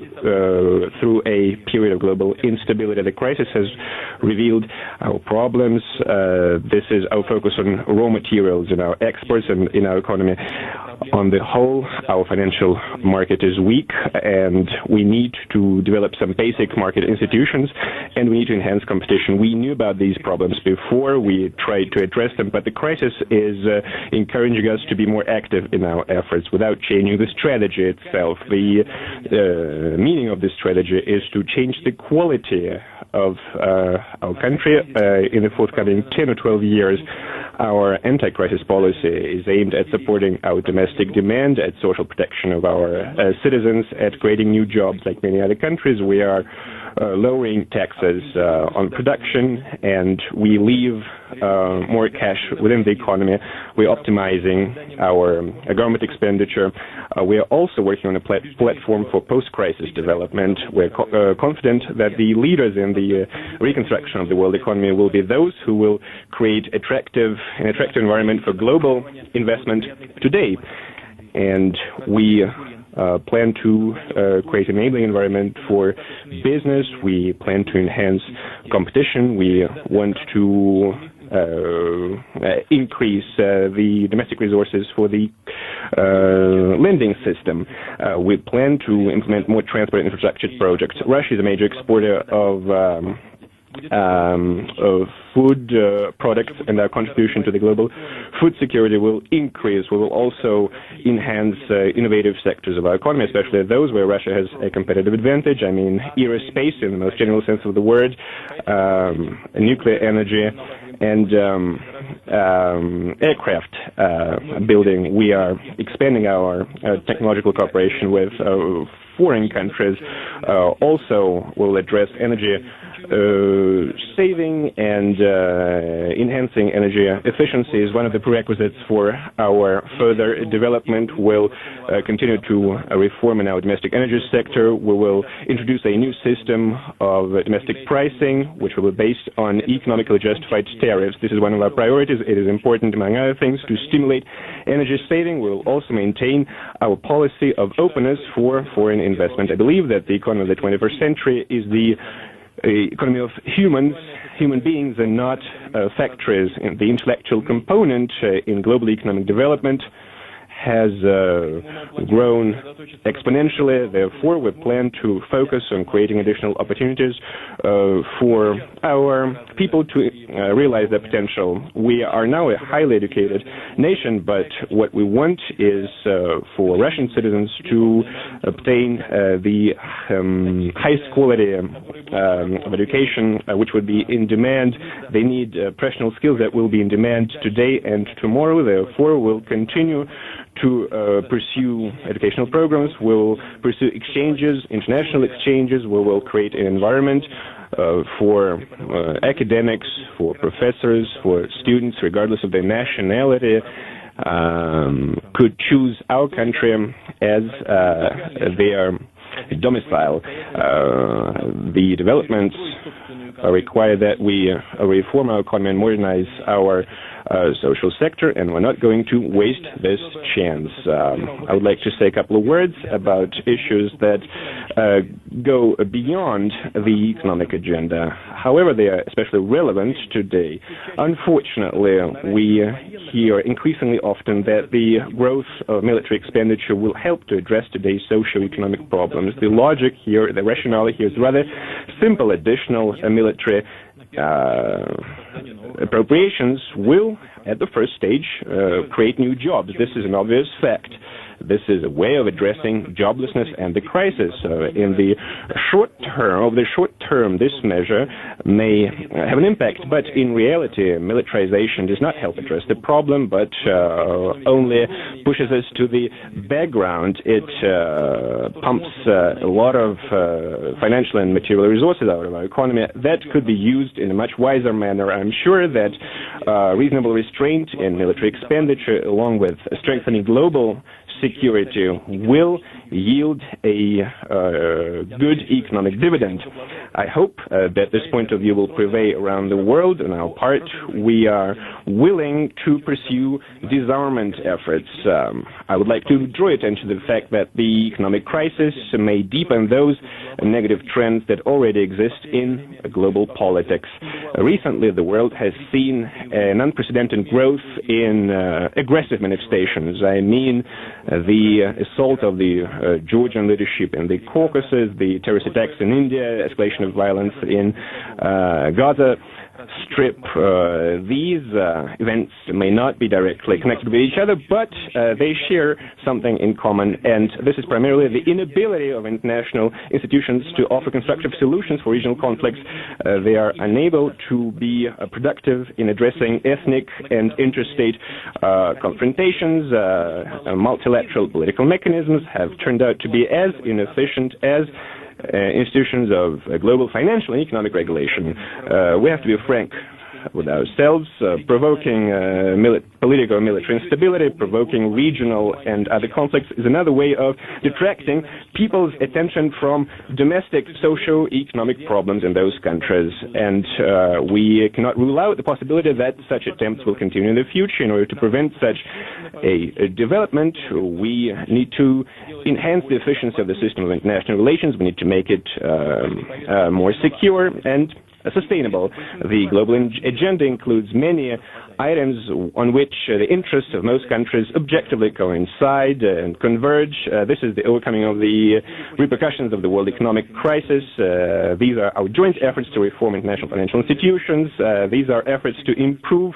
through a period of global instability. The crisis has revealed our problems. This is our focus on raw materials in our exports and in our economy. On the whole, our financial market is weak, and we need to develop some basic market institutions, and we need to enhance competition. We knew about these problems before. We tried to address them, but the crisis is encouraging us to be more active in our efforts without changing the strategy itself. The meaning of this strategy is to change the quality of our country in the forthcoming 10 or 12 years. Our anti-crisis policy is aimed at supporting our domestic demand, at social protection of our citizens, at creating new jobs. Like many other countries, we are lowering taxes on production, and we leave more cash within the economy. We're optimizing our government expenditure. We are also working on a platform for post-crisis development. We're confident that the leaders in the reconstruction of the world economy will be those who will create an attractive environment for global investment today. And we plan to create an enabling environment for business. We plan to enhance competition. We want to increase the domestic resources for the lending system. We plan to implement more transport infrastructure projects. Russia is a major exporter of food products and our contribution to the global food security will increase. We will also enhance innovative sectors of our economy, especially those where Russia has a competitive advantage. I mean, aerospace in the most general sense of the word, nuclear energy, and aircraft building. We are expanding our technological cooperation with foreign countries. Also will address energy saving and enhancing energy efficiency is one of the prerequisites for our further development. We'll continue to reform in our domestic energy sector. We will introduce a new system of domestic pricing, which will be based on economically justified tariffs. This is one of our priorities. It is important, among other things, to stimulate energy saving. We will also maintain our policy of openness for foreign investment. I believe that the economy of the 21st century is the economy of human beings and not factories. And the intellectual component in global economic development has grown exponentially. Therefore, we plan to focus on creating additional opportunities for our people to realize their potential. We are now a highly educated nation, but what we want is for Russian citizens to obtain the highest quality of education, which would be in demand. They need professional skills that will be in demand today and tomorrow. Therefore, we'll continue to pursue educational programs. We'll pursue exchanges, international exchanges. We will create an environment for academics, for professors, for students, regardless of their nationality, could choose our country as their domicile. The developments require that we reform our economy and modernize our social sector, and we're not going to waste this chance. I would like to say a couple of words about issues that go beyond the economic agenda. However, they are especially relevant today. Unfortunately, we hear increasingly often that the growth of military expenditure will help to address today's socio-economic problems. The logic here, the rationale here is rather simple. Additional military appropriations will, at the first stage, create new jobs. This is an obvious fact. This is a way of addressing joblessness and the crisis. In the short term, this measure may have an impact, but in reality, militarization does not help address the problem, but only pushes us to the background. It pumps a lot of financial and material resources out of our economy that could be used in a much wiser manner. I'm sure that reasonable restraint in military expenditure, along with strengthening global security, will yield a good economic dividend. I hope that this point of view will prevail around the world. On our part, we are willing to pursue disarmament efforts. I would like to draw attention to the fact that the economic crisis may deepen those negative trends that already exist in global politics. Recently, the world has seen an unprecedented growth in aggressive manifestations. I mean, the assault of the Georgian leadership in the Caucasus, the terrorist attacks in India, escalation of violence in Gaza Strip. These events may not be directly connected with each other, but they share something in common, and this is primarily the inability of international institutions to offer constructive solutions for regional conflicts. They are unable to be productive in addressing ethnic and interstate confrontations. Multilateral political mechanisms have turned out to be as inefficient as institutions of global financial and economic regulation. We have to be frank with ourselves. Provoking political and military instability, provoking regional and other conflicts is another way of detracting people's attention from domestic socio-economic problems in those countries. And we cannot rule out the possibility that such attempts will continue in the future. In order to prevent such a development, we need to enhance the efficiency of the system of international relations. We need to make it more secure and sustainable. The global agenda includes many items on which the interests of most countries objectively coincide and converge. This is the overcoming of the repercussions of the world economic crisis. These are our joint efforts to reform international financial institutions. These are efforts to improve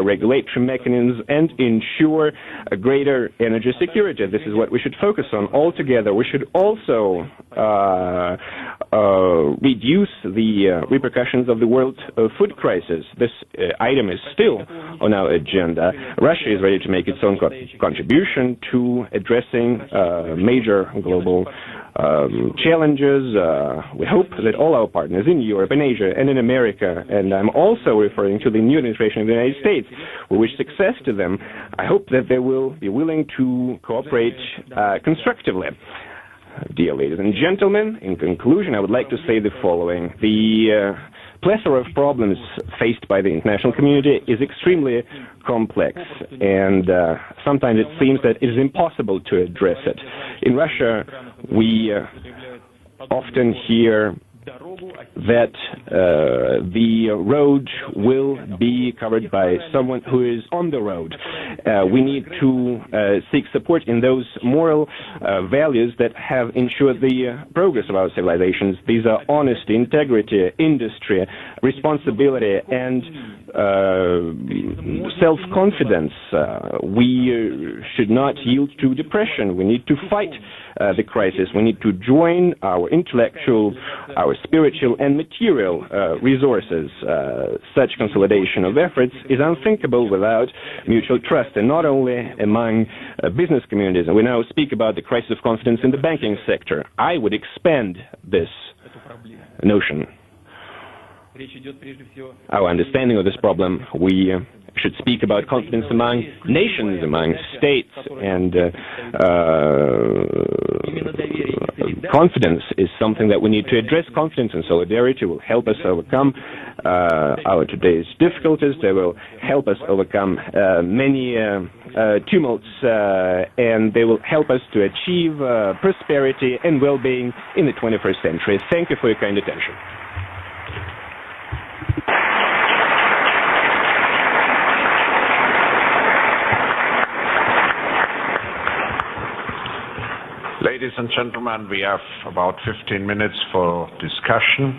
regulatory mechanisms and ensure a greater energy security. This is what we should focus on altogether. We should also reduce the repercussions of the world food crisis. This item is still on our agenda. Russia is ready to make its own contribution to addressing major global challenges. We hope that all our partners in Europe and Asia and in America, and I'm also referring to the new administration of the United States, we wish success to them. I hope that they will be willing to cooperate constructively. Dear ladies and gentlemen, in conclusion, I would like to say the following. The plethora of problems faced by the international community is extremely complex, and sometimes it seems that it is impossible to address it. In Russia, we often hear that the road will be covered by someone who is on the road. We need to seek support in those moral values that have ensured the progress of our civilizations. These are honesty, integrity, industry, responsibility, and self-confidence. We should not yield to depression. We need to fight the crisis. We need to join our intellectual, our spiritual, and material resources. Such consolidation of efforts is unthinkable without mutual trust, and not only among business communities. And we now speak about the crisis of confidence in the banking sector. I would expand this notion. Our understanding of this problem, we should speak about confidence among nations, among states, and confidence is something that we need to address. Confidence and solidarity will help us overcome our today's difficulties. They will help us overcome many tumults, and they will help us to achieve prosperity and well-being in the 21st century. Thank you for your kind attention. Ladies and gentlemen, we have about 15 minutes for discussion,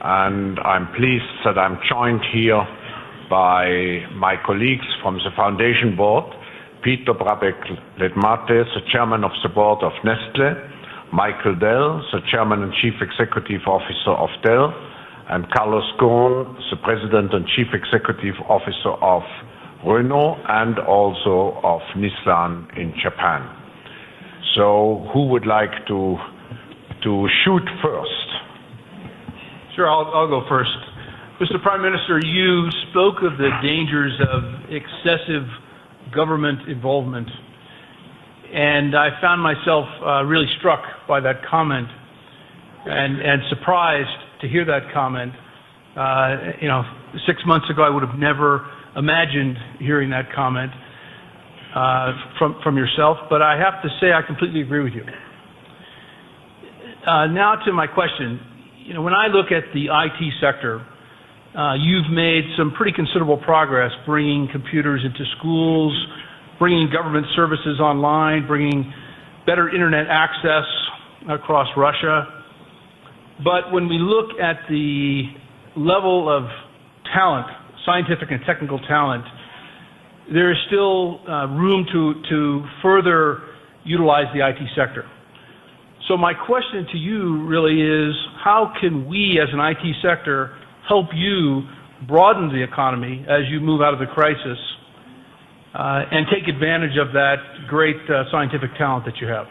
and I'm pleased that I'm joined here by my colleagues from the Foundation Board, Peter Brabeck-Letmathe, the Chairman of the Board of Nestle, Michael Dell, the Chairman and Chief Executive Officer of Dell, and Carlos Ghosn, the President and Chief Executive Officer of Renault and also of Nissan in Japan. So, who would like to shoot first? Sure, I'll go first. Mr. Prime Minister, you spoke of the dangers of excessive government involvement, and I found myself really struck by that comment and surprised to hear that comment. 6 months ago, I would have never imagined hearing that comment from yourself, but I have to say I completely agree with you. Now to my question. When I look at the IT sector, you've made some pretty considerable progress bringing computers into schools, bringing government services online, bringing better internet access across Russia. But when we look at the level of talent, scientific and technical talent, there is still room to further utilize the IT sector. So my question to you really is, how can we as an IT sector help you broaden the economy as you move out of the crisis and take advantage of that great scientific talent that you have?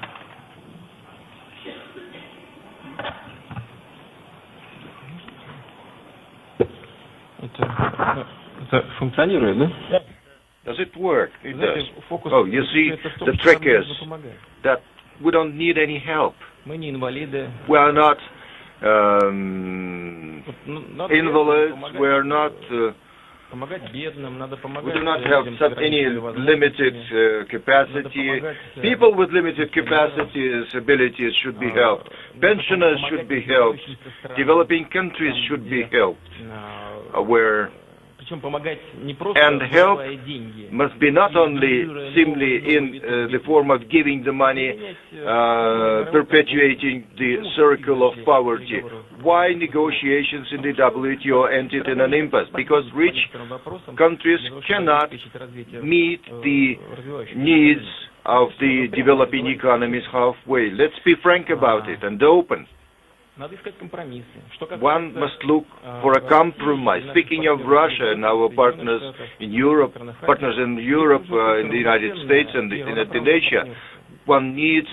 Does it work? It does. Oh, you see, the trick is that we don't need any help. We are not invalids. We are not We do not have any limited capacity. People with limited capacities, abilities should be helped. Pensioners should be helped. Developing countries should be helped. And help must be not only simply in the form of giving the money, perpetuating the circle of poverty. Why negotiations in the WTO ended in an impasse? Because rich countries cannot meet the needs of the developing economies halfway. Let's be frank about it and open. One must look for a compromise. Speaking of Russia and our partners in Europe, in the United States and in Indonesia, one needs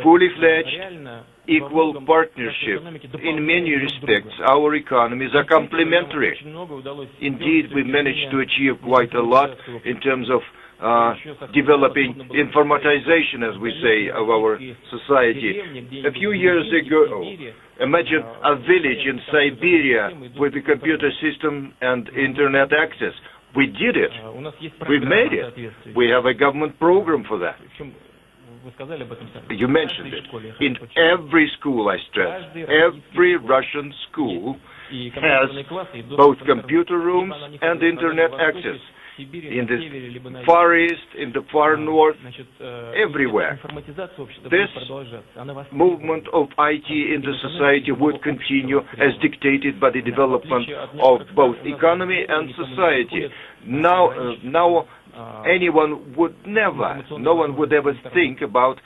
fully fledged, equal partnership. In many respects, our economies are complementary. Indeed, we managed to achieve quite a lot in terms of developing informatization, as we say, of our society. A few years ago, imagine a village in Siberia with a computer system and internet access. We did it. We made it. We have a government program for that. You mentioned it. In every school, I stress, every Russian school has both computer rooms and internet access. In the Far East, in the Far North, everywhere. This movement of IT in the society would continue as dictated by the development of both economy and society. Now no one would ever think about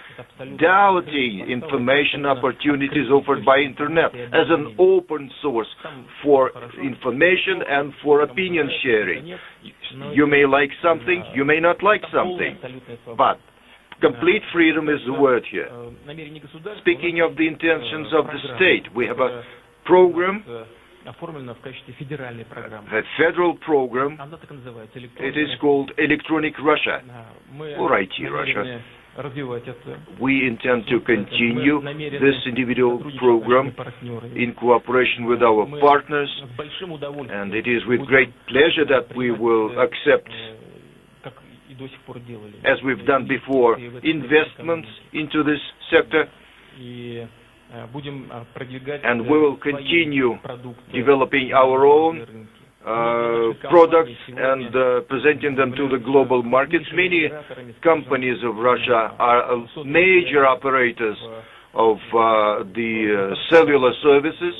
doubting information opportunities offered by Internet as an open source for information and for opinion sharing. You may like something, you may not like something, but complete freedom is the word here. Speaking of the intentions of the state, we have a program, a federal program. It is called Electronic Russia, or IT Russia. We intend to continue this individual program in cooperation with our partners, and it is with great pleasure that we will accept, as we've done before, investments into this sector. And we will continue developing our own products and presenting them to the global markets. Many companies of Russia are major operators of the cellular services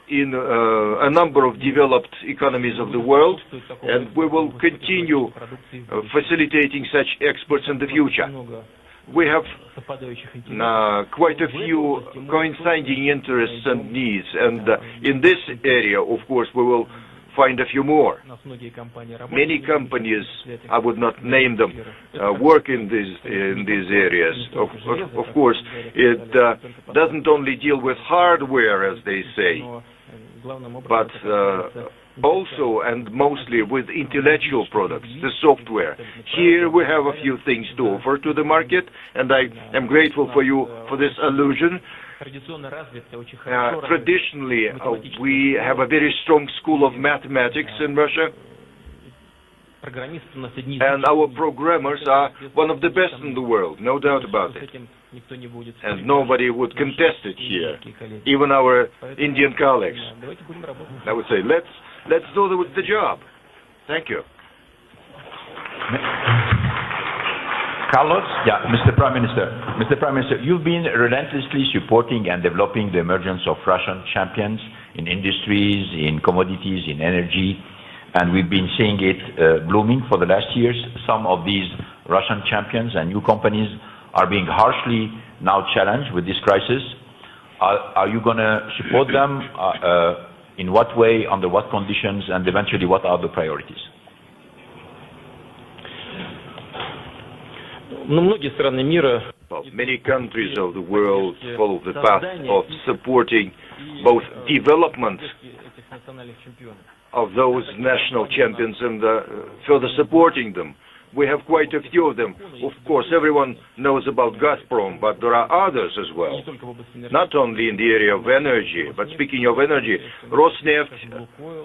in a number of developed economies of the world, and we will continue facilitating such exports in the future. We have quite a few coinciding interests and needs, and in this area, of course, we will find a few more. Many companies, I would not name them, work in these areas. Of course, it doesn't only deal with hardware, as they say, but also and mostly with intellectual products, the software. Here we have a few things to offer to the market, and I am grateful for you for this allusion. Traditionally, we have a very strong school of mathematics in Russia, and our programmers are one of the best in the world, no doubt about it. And nobody would contest it here, even our Indian colleagues. I would say, let's do the job. Thank you. Carlos? Yeah, Mr. Prime Minister. Mr. Prime Minister, you've been relentlessly supporting and developing the emergence of Russian champions in industries, in commodities, in energy, and we've been seeing it blooming for the last years. Some of these Russian champions and new companies are being harshly now challenged with this crisis. Are you going to support them? In what way, under what conditions, and eventually what are the priorities? Well, many countries of the world follow the path of supporting both development of those national champions and further supporting them. We have quite a few of them. Of course, everyone knows about Gazprom, but there are others as well. Not only in the area of energy, but speaking of energy, Rosneft,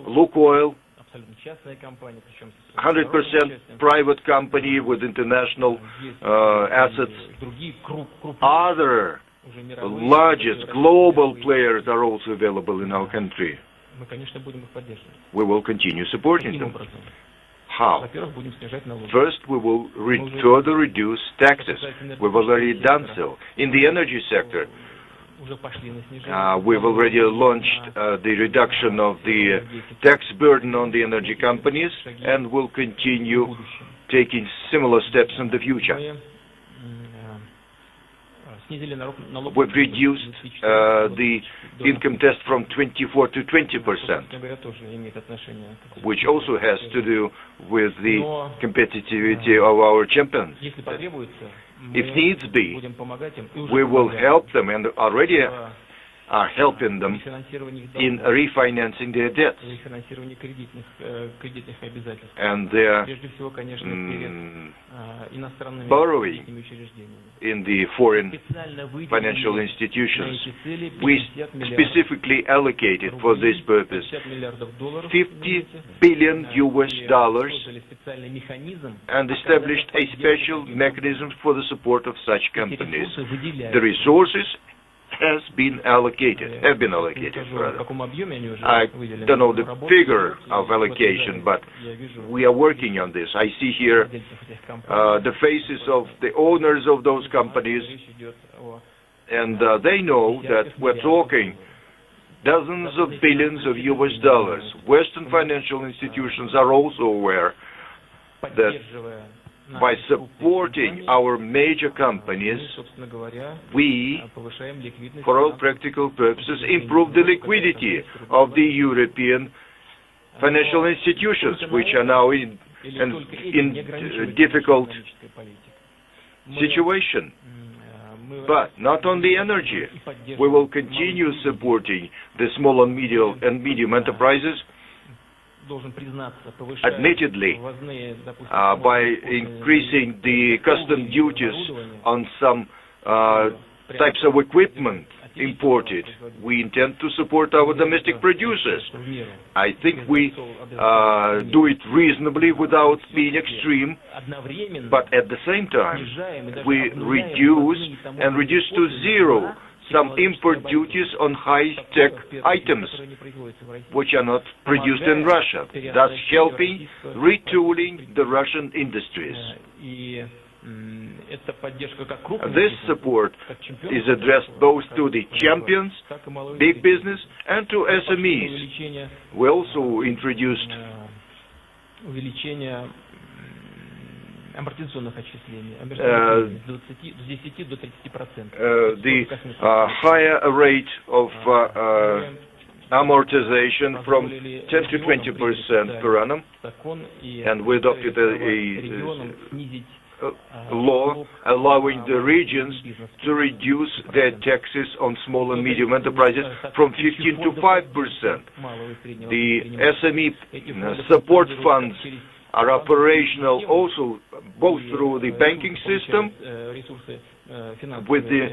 Lukoil, 100% private company with international assets. Other largest global players are also available in our country. We will continue supporting them. How? First, we will further reduce taxes. We've already done so. In the energy sector, we've already launched the reduction of the tax burden on the energy companies, and will continue taking similar steps in the future. We've reduced the income tax from 24 to 20%, which also has to do with the competitivity of our champions. If needs be, we will help them, and already are helping them in refinancing their debts and their borrowing in the foreign financial institutions. We specifically allocated for this purpose $50 billion and established a special mechanism for the support of such companies. The resources have been allocated rather. I don't know the figure of allocation, but we are working on this. I see here the faces of the owners of those companies, and they know that we're talking dozens of billions of US dollars. Western financial institutions are also aware that by supporting our major companies, we, for all practical purposes, improve the liquidity of the European financial institutions, which are now in difficult situation. But not only energy. We will continue supporting the small and medium enterprises, admittedly, by increasing the custom duties on some types of equipment imported. We intend to support our domestic producers. I think we do it reasonably without being extreme, but at the same time, we reduce to zero some import duties on high-tech items which are not produced in Russia, thus helping retooling the Russian industries. This support is addressed both to the champions, big business, and to SMEs. We also introduced the higher rate of amortization from 10 to 20% per annum, and we adopted a law allowing the regions to reduce their taxes on small and medium enterprises from 15 to 5%. The SME support funds are operational also both through the banking system, with the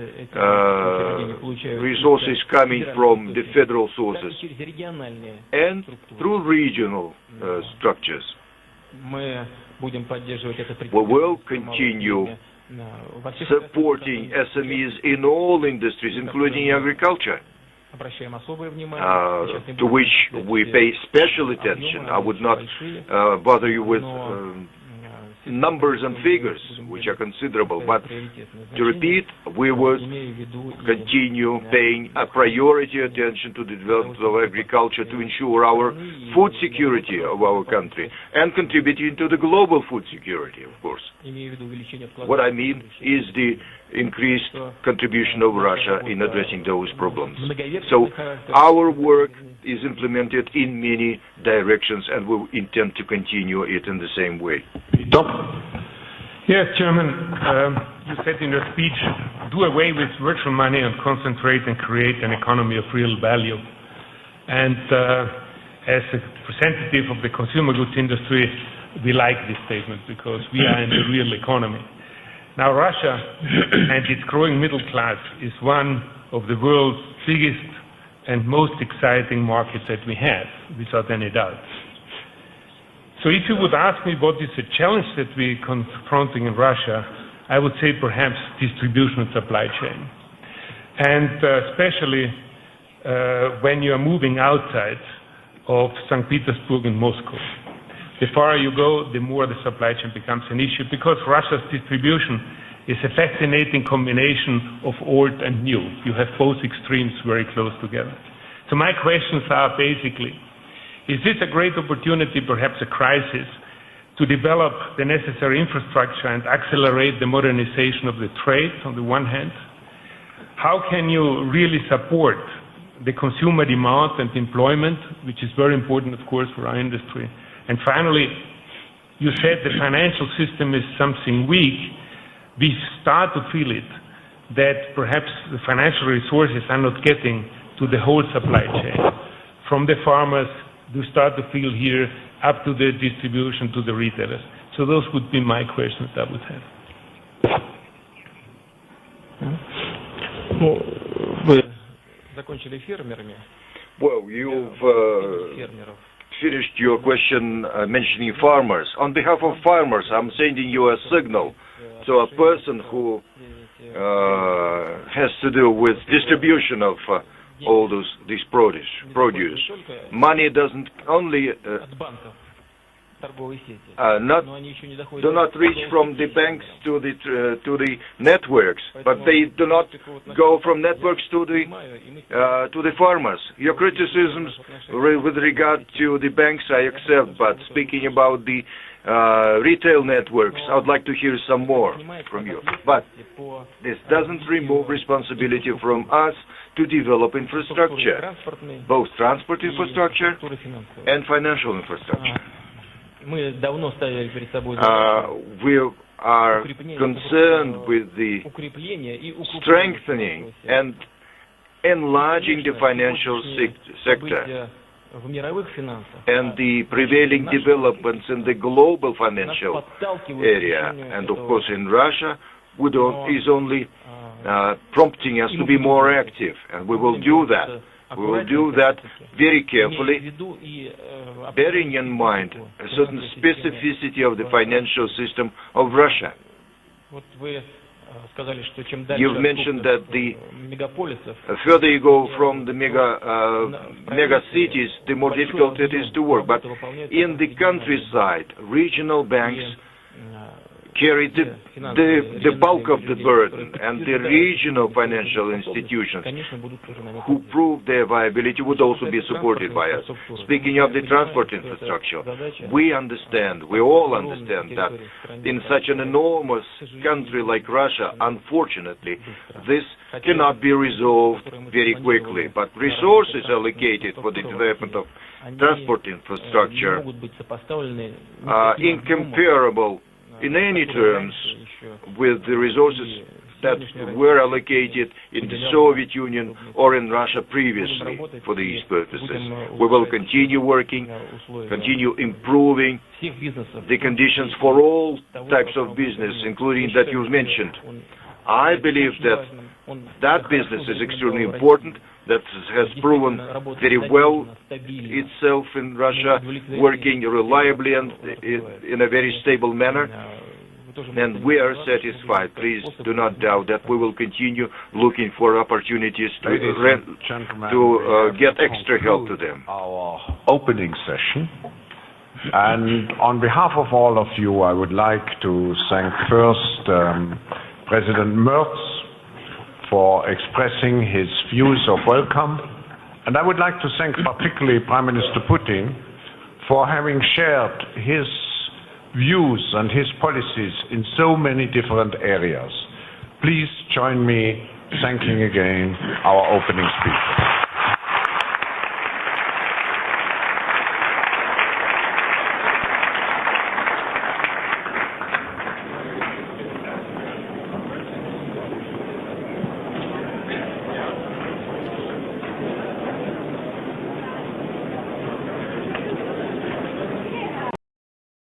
resources coming from the federal sources, and through regional structures. We will continue supporting SMEs in all industries, including agriculture, to which we pay special attention. I would not bother you with numbers and figures, which are considerable, but to repeat, we will continue paying a priority attention to the development of agriculture to ensure our food security of our country and contributing to the global food security, of course. What I mean is the increased contribution of Russia in addressing those problems. So our work is implemented in many directions, and we intend to continue it in the same way. Yes, Chairman, you said in your speech, do away with virtual money and concentrate and create an economy of real value. And as a representative of the consumer goods industry, we like this statement because we are in the real economy. Now, Russia and its growing middle class is one of the world's biggest and most exciting markets that we have, without any doubt. So if you would ask me what is the challenge that we're confronting in Russia, I would say perhaps distribution and supply chain. And especially when you are moving outside of St. Petersburg and Moscow. The farther you go, the more the supply chain becomes an issue, because Russia's distribution is a fascinating combination of old and new. You have both extremes very close together. So my questions are basically, is this a great opportunity, perhaps a crisis, to develop the necessary infrastructure and accelerate the modernization of the trade on the one hand? How can you really support the consumer demand and employment, which is very important, of course, for our industry? And finally, you said the financial system is something weak. We start to feel it, that perhaps the financial resources are not getting to the whole supply chain. From the farmers, you start to feel here, up to the distribution, to the retailers. So those would be my questions I would have. Well, you've finished your question mentioning farmers. On behalf of farmers, I'm sending you a signal to a person who has to do with distribution of all this produce. Money doesn't only do not reach from the banks to the networks, but they do not go from networks to the farmers. Your criticisms with regard to the banks I accept, but speaking about the retail networks, I would like to hear some more from you. But this doesn't remove responsibility from us to develop infrastructure, both transport infrastructure and financial infrastructure. We are concerned with the strengthening and enlarging the financial sector and the prevailing developments in the global financial area. And of course in Russia, is only prompting us to be more active, and we will do that. We will do that very carefully, bearing in mind a certain specificity of the financial system of Russia. You've mentioned that the further you go from the mega cities, the more difficult it is to work. But in the countryside, regional banks carry the bulk of the burden, and the regional financial institutions who prove their viability would also be supported by us. Speaking of the transport infrastructure, we all understand that in such an enormous country like Russia, unfortunately, this cannot be resolved very quickly, but resources allocated for the development of transport infrastructure are incomparable in any terms with the resources that were allocated in the Soviet Union or in Russia previously for these purposes. We will continue working, continue improving the conditions for all types of business, including that you've mentioned. I believe that business is extremely important, that has proven very well itself in Russia, working reliably and in a very stable manner. And we are satisfied. Please do not doubt that we will continue looking for opportunities to get extra help to them. Our opening session. And on behalf of all of you, I would like to thank first President Merz for expressing his views of welcome. And I would like to thank particularly Prime Minister Putin for having shared his views and his policies in so many different areas. Please join me thanking again our opening speaker.